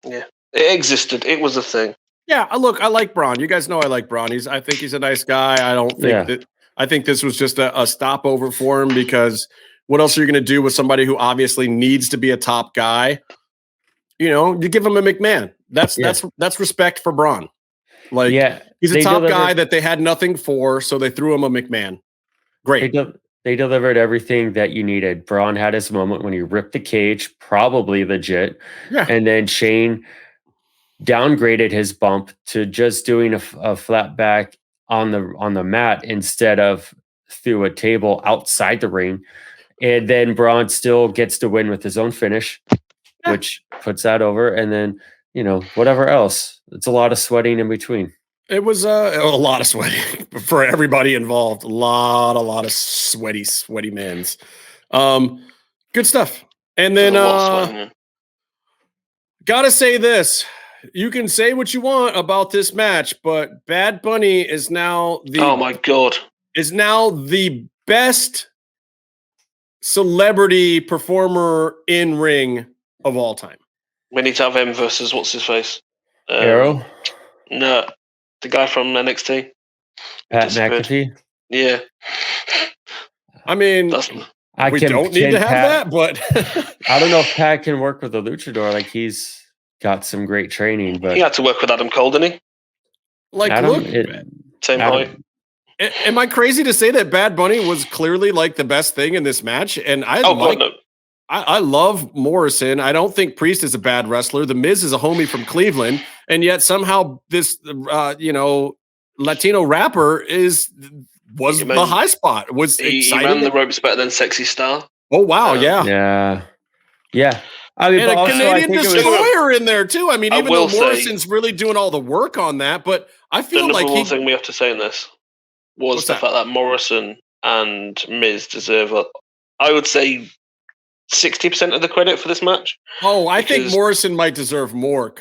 Yeah. It existed. It was a thing. Yeah, look, I like Braun. You guys know I like Braun. I think he's a nice guy. I don't think that. I think this was just a stopover for him because what else are you going to do with somebody who obviously needs to be a top guy? You give him a McMahon. That's respect for Braun. Like, he's a top guy that they had nothing for, so they threw him a McMahon. Great. They delivered everything that you needed. Braun had his moment when he ripped the cage, probably legit. Yeah. And then Shane downgraded his bump to just doing a flat back on the mat instead of through a table outside the ring. And then Braun still gets to win with his own finish, which puts that over. And then, whatever else. It's a lot of sweating in between. It was a lot of sweating for everybody involved. A lot of sweaty mans. Good stuff. And then gotta say this. You can say what you want about this match, but Bad Bunny is now oh my God. Is now the best celebrity performer in ring of all time. We need to have him versus what's his face? Arrow? No. The guy from NXT. Pat McAfee? Yeah. I mean, we don't need to have that, but I don't know if Pat can work with a luchador. Like, he's got some great training, but he had to work with Adam Cole, didn't he? Like, same height. Am I crazy to say that Bad Bunny was clearly like the best thing in this match? And I love Morrison. I don't think Priest is a bad wrestler. The Miz is a homie from Cleveland, and yet somehow this Latino rapper was the high spot. He ran the ropes better than Sexy Star. Oh wow, yeah. I mean, and a Canadian Destroyer in there too. I mean, even though Morrison's really doing all the work on that, but I feel like one thing we have to say in this was the fact that Morrison and Miz deserve, I would say, 60% of the credit for this match. Oh, I think Morrison might deserve more.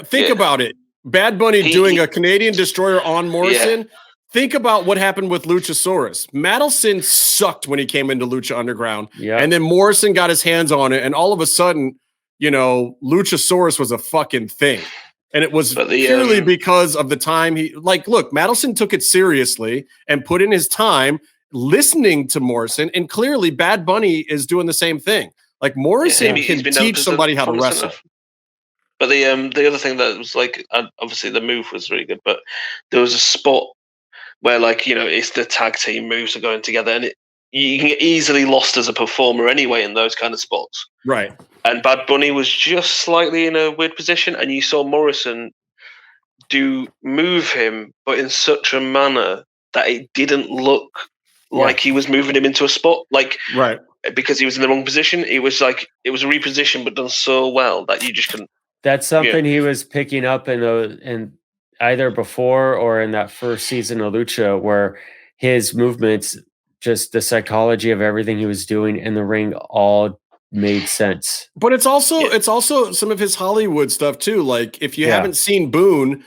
Think about it. Bad Bunny doing a Canadian Destroyer on Morrison. Yeah. Think about what happened with Luchasaurus. Madison sucked when he came into Lucha Underground. Yeah. And then Morrison got his hands on it. And all of a sudden, Luchasaurus was a fucking thing. And it was purely because of the time look, Madison took it seriously and put in his time listening to Morrison. And clearly Bad Bunny is doing the same thing. Like, Morrison can teach somebody how to wrestle. Enough. But the other thing that was obviously the move was really good, but there was a spot where it's the tag team moves are going together, and you can get easily lost as a performer anyway in those kind of spots. Right. And Bad Bunny was just slightly in a weird position, and you saw Morrison move him, but in such a manner that it didn't look like he was moving him into a spot. Right. Because he was in the wrong position. It was it was a reposition, but done so well that you just couldn't. That's something he was picking up in either before or in that first season of Lucha, where his movements, just the psychology of everything he was doing in the ring, all made sense. But it's also some of his Hollywood stuff too. Like, if you haven't seen Boone,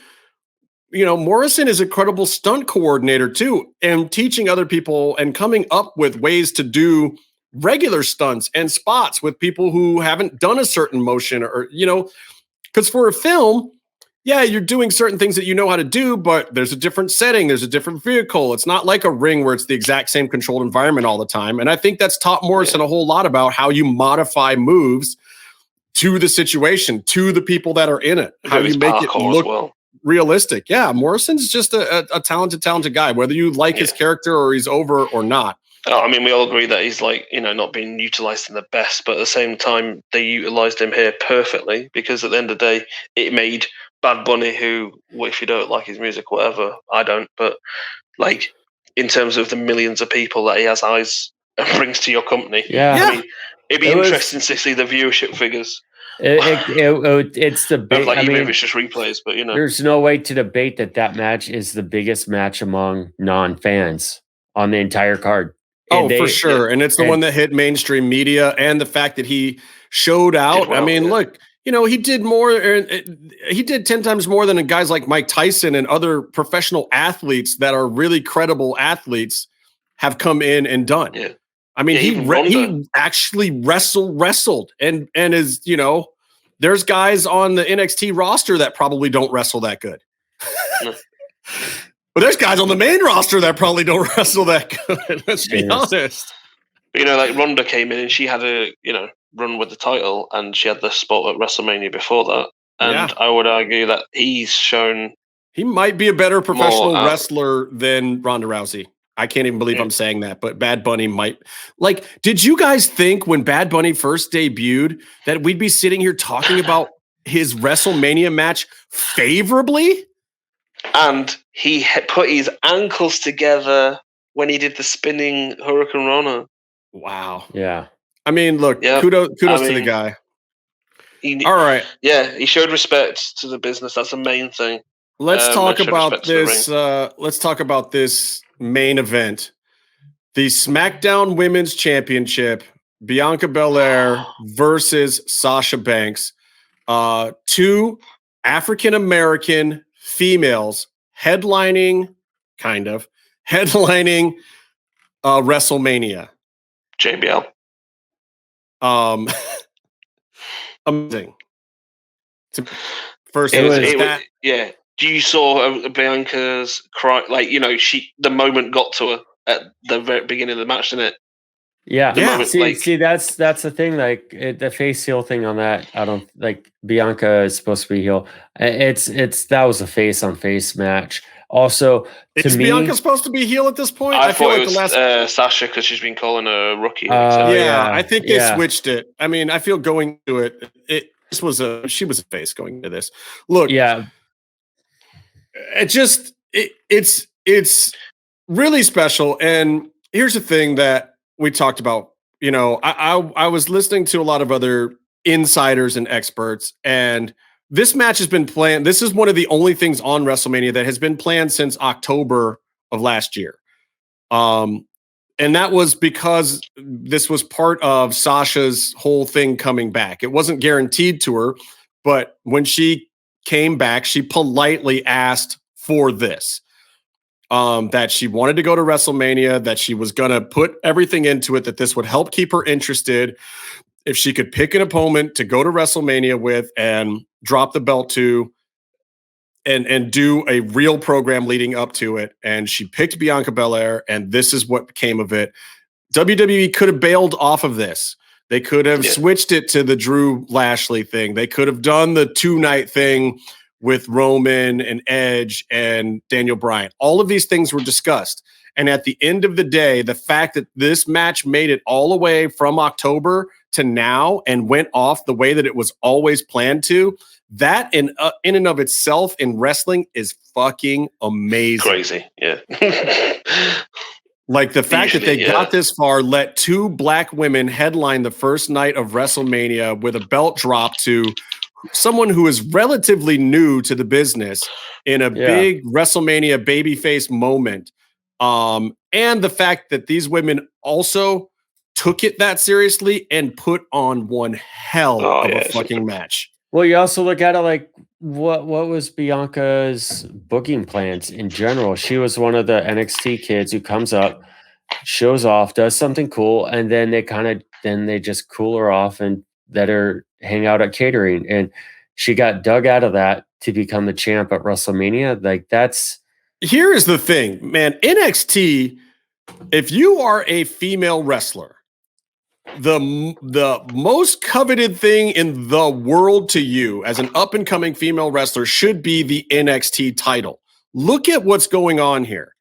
Morrison is a credible stunt coordinator too, and teaching other people and coming up with ways to do regular stunts and spots with people who haven't done a certain motion, or because for a film, you're doing certain things that you know how to do, but there's a different setting, there's a different vehicle. It's not like a ring where it's the exact same controlled environment all the time. And I think that's taught Morrison a whole lot about how you modify moves to the situation, to the people that are in it, how you make it look realistic. Yeah, Morrison's just a talented guy, whether you like his character or he's over or not. Oh, I mean, we all agree that he's not being utilized in the best, but at the same time, they utilized him here perfectly, because at the end of the day, it made Bad Bunny, who, if you don't like his music, whatever, I don't, but in terms of the millions of people that he has eyes and brings to your company, I mean, it'd be interesting to see the viewership figures. It's the big. Even if it's just replays, but there's no way to debate that match is the biggest match among non-fans on the entire card. For sure. And it's the one that hit mainstream media, and the fact that he showed out. I mean, look, he did more. He did 10 times more than guys like Mike Tyson and other professional athletes that are really credible athletes have come in and done. Yeah. I mean, he actually wrestled and is, there's guys on the NXT roster that probably don't wrestle that good. No. But there's guys on the main roster that probably don't wrestle that good. Let's be honest. Like Ronda came in and she had a, run with the title, and she had the spot at WrestleMania before that. And I would argue that he's shown he might be a better professional wrestler than Ronda Rousey. I can't even believe I'm saying that, but Bad Bunny might. Like, did you guys think when Bad Bunny first debuted that we'd be sitting here talking about his WrestleMania match favorably? And he put his ankles together when he did the spinning Hurricane Rana. Wow. Yeah. I mean, look, kudos to the guy. All right. Yeah, he showed respect to the business. That's the main thing. Let's talk about this. Let's talk about this main event. The SmackDown Women's Championship, Bianca Belair versus Sasha Banks. Two African-American females headlining WrestleMania. JBL. Amazing. First, yeah. You saw Bianca's cry, the moment got to her at the very beginning of the match, didn't it? Yeah. See, that's the thing. Like the face heel thing on that. I don't like Bianca is supposed to be heel. That was a face on face match. Also, is Bianca supposed to be heel at this point? I feel like it was Sasha because she's been calling her rookie. I think they switched it. I mean, I feel going to it. She was a face going into this. Look, it's really special. And here's the thing that we talked about. I was listening to a lot of other insiders and experts, and this match has been planned. This is one of the only things on WrestleMania that has been planned since October of last year. And that was because this was part of Sasha's whole thing coming back. It wasn't guaranteed to her, but when she came back, she politely asked for this. That she wanted to go to WrestleMania, that she was going to put everything into it, that this would help keep her interested. If she could pick an opponent to go to WrestleMania with and drop the belt to and do a real program leading up to it. And she picked Bianca Belair, and this is what came of it. WWE could have bailed off of this. They could have switched it to the Drew Lashley thing. They could have done the 2-night thing with Roman and Edge and Daniel Bryan. All of these things were discussed. And at the end of the day, the fact that this match made it all the way from October to now and went off the way that it was always planned to, that in and of itself in wrestling is fucking amazing. Crazy, yeah. Like the fact that they got this far, let two black women headline the first night of WrestleMania with a belt drop to someone who is relatively new to the business in a big WrestleMania babyface moment. And the fact that these women also took it that seriously and put on one hell of a fucking match. Well, you also look at it like what was Bianca's booking plans in general? She was one of the NXT kids who comes up, shows off, does something cool, and then they just cool her off and let her hang out at catering. And she got dug out of that to become the champ at WrestleMania. Like that's. Here is the thing, man. NXT, if you are a female wrestler, the most coveted thing in the world to you as an up-and-coming female wrestler should be the NXT title. Look at what's going on here.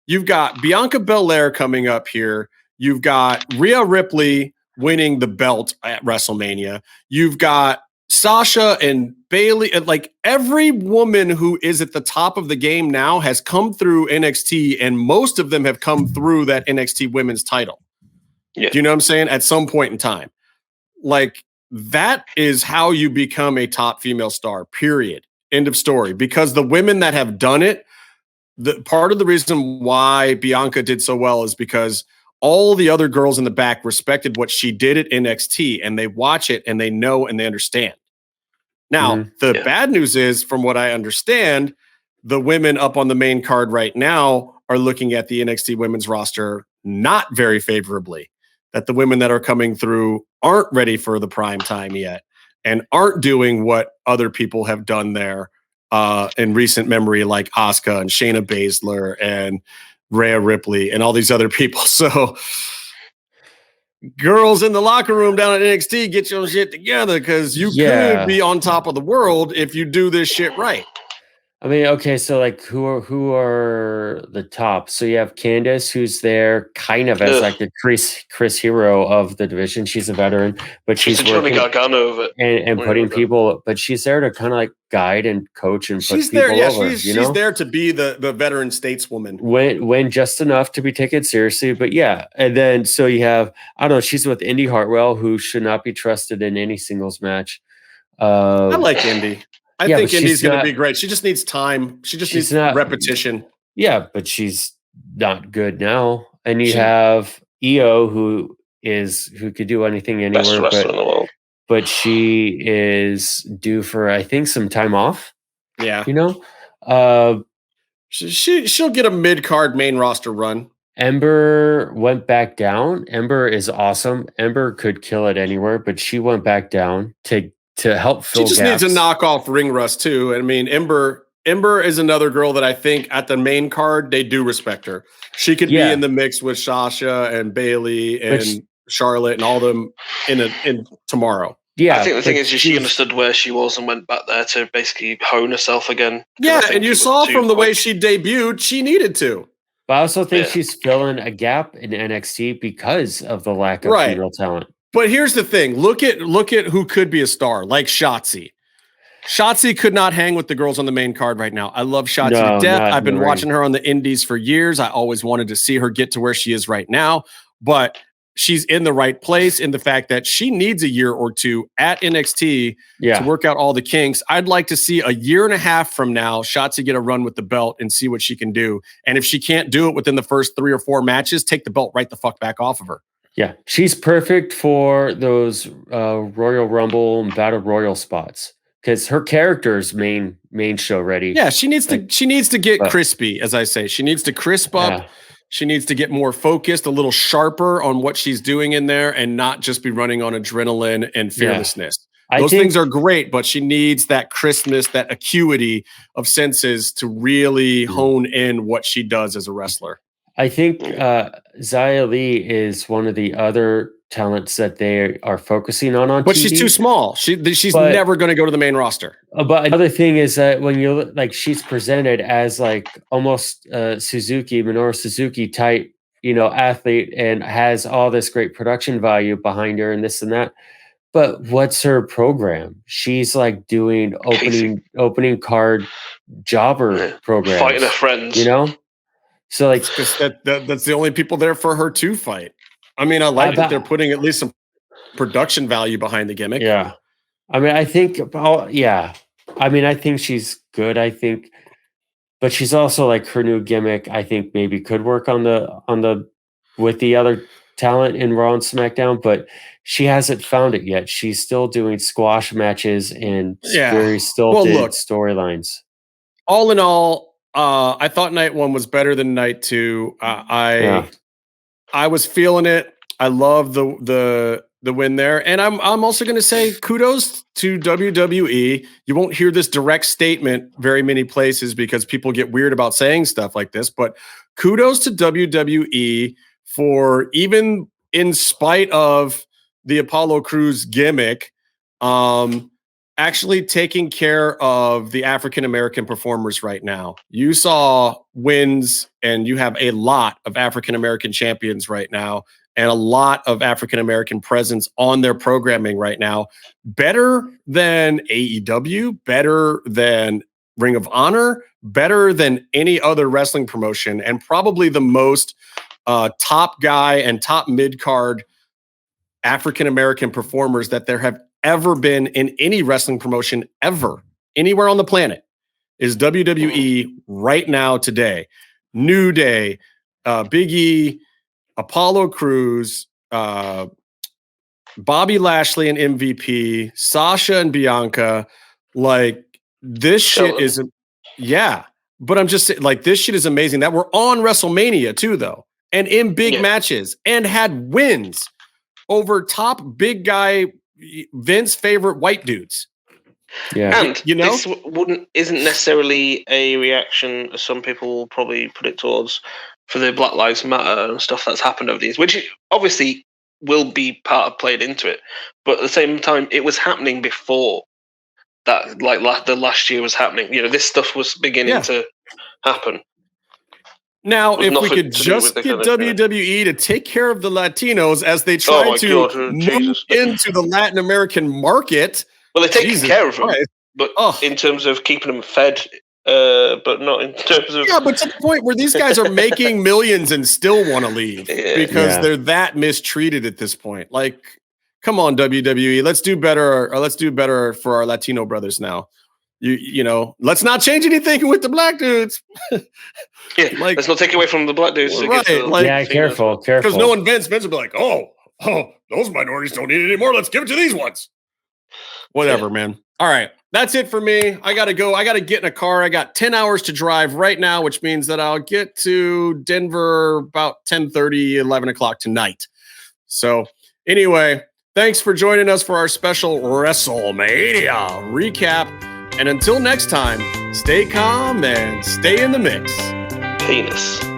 You've got Bianca Belair coming up here. You've got Rhea Ripley winning the belt at WrestleMania. You've got Sasha and Bayley. Like every woman who is at the top of the game now has come through NXT, and most of them have come through that NXT women's title. Yeah. Do you know what I'm saying? At some point in time. Like that is how you become a top female star, period. End of story. Because the women that have done it, the part of the reason why Bianca did so well is because all the other girls in the back respected what she did at NXT, and they watch it and they know and they understand. Now, the bad news is, from what I understand, the women up on the main card right now are looking at the NXT women's roster not very favorably. That the women that are coming through aren't ready for the prime time yet and aren't doing what other people have done there in recent memory, like Asuka and Shayna Baszler and Rhea Ripley and all these other people. So girls in the locker room down at NXT, get your shit together, because you could be on top of the world if you do this shit right. I mean, okay, so like who are the top? So you have Candace, who's there kind of as like the Chris Hero of the division. She's a veteran, but she's working over and putting people, but she's there to kind of like guide and coach and put she's people there, over. She's there to be the veteran stateswoman. When just enough to be taken seriously, but yeah. And then so you have, I don't know, she's with Indy Hartwell, who should not be trusted in any singles match. I like Indy. I think Indy's going to be great. She just needs time. She just needs repetition. Yeah, but she's not good now. And you have EO, who could do anything anywhere, best in the world. But she is due for, I think, some time off. Yeah, she'll get a mid-card main roster run. Ember went back down. Ember is awesome. Ember could kill it anywhere, but she went back down to help fill gaps. She just needs to knock off ring rust too. I mean, Ember is another girl that I think at the main card they do respect her. She could be in the mix with Sasha and Bailey and Charlotte and all them in tomorrow. Yeah, I think the thing is she understood where she was and went back there to basically hone herself again. Yeah, and you saw from the way she debuted, she needed to. But I also think she's filling a gap in NXT because of the lack of female talent. But here's the thing. Look at who could be a star, like Shotzi. Shotzi could not hang with the girls on the main card right now. I love Shotzi to death. I've been watching her on the indies for years. I always wanted to see her get to where she is right now. But she's in the right place in the fact that she needs a year or two at NXT to work out all the kinks. I'd like to see a year and a half from now, Shotzi get a run with the belt and see what she can do. And if she can't do it within the first 3 or 4 matches, take the belt right the fuck back off of her. Yeah, she's perfect for those Royal Rumble and Battle Royal spots because her character's main show ready. Yeah, she needs to get crispy, as I say. She needs to crisp up. Yeah. She needs to get more focused, a little sharper on what she's doing in there, and not just be running on adrenaline and fearlessness. Yeah. Those things are great, but she needs that crispness, that acuity of senses to really hone in what she does as a wrestler. I think Xia Li is one of the other talents that they are focusing on but TV. She's too small. She's never going to go to the main roster. But another thing is that when you look, like, she's presented as like almost Minoru Suzuki type, athlete, and has all this great production value behind her and this and that. But what's her program? She's like doing opening card jobber programs, fighting her friends, So like that's the only people there for her to fight. I mean, I like that they're putting at least some production value behind the gimmick. Yeah. I mean, I think I think she's good, but she's also like her new gimmick, I think maybe could work on the with the other talent in Raw and SmackDown, but she hasn't found it yet. She's still doing squash matches and very stilted storylines. All in all, I thought night 1 was better than night 2. I was feeling it. I love the win there. And I'm also going to say kudos to WWE. You won't hear this direct statement very many places because people get weird about saying stuff like this, but kudos to WWE for, even in spite of the Apollo Crews gimmick, actually taking care of the African-American performers right now. You saw wins, and you have a lot of African-American champions right now, and a lot of African-American presence on their programming right now. Better than AEW, better than Ring of Honor, better than any other wrestling promotion, and probably the most top guy and top mid-card African-American performers that there have ever been in any wrestling promotion ever, anywhere on the planet, is WWE right now today. New Day, Big E, Apollo Crews, Bobby Lashley and MVP, Sasha and Bianca, Like this shit isn't. Yeah, but I'm just saying, like this shit is amazing that we're on WrestleMania too, though, and in big matches, and had wins over top big guy Vince favorite white dudes. Yeah, and this isn't necessarily a reaction, as some people will probably put it towards, for the Black Lives Matter and stuff that's happened over these, which obviously will be part of played into it, but at the same time, it was happening before that. Like the last year was happening. This stuff was beginning to happen. Now, if we could just get WWE to take care of the Latinos as they try to move into the Latin American market. Well, they're taking care of them, but in terms of keeping them fed, but not in terms of... Yeah, but to the point where these guys are making millions and still want to leave because they're that mistreated at this point. Like, come on, WWE, let's do better, or let's do better for our Latino brothers now. You know, let's not change anything with the black dudes. Let's not take away from the black dudes. Right, careful. Because no one, Vince will be like, oh, those minorities don't need it anymore. Let's give it to these ones. Whatever, man. All right. That's it for me. I got to go. I got to get in a car. I got 10 hours to drive right now, which means that I'll get to Denver about 10:30, 11 o'clock tonight. So anyway, thanks for joining us for our special WrestleMania recap. And until next time, stay calm and stay in the mix. Penis.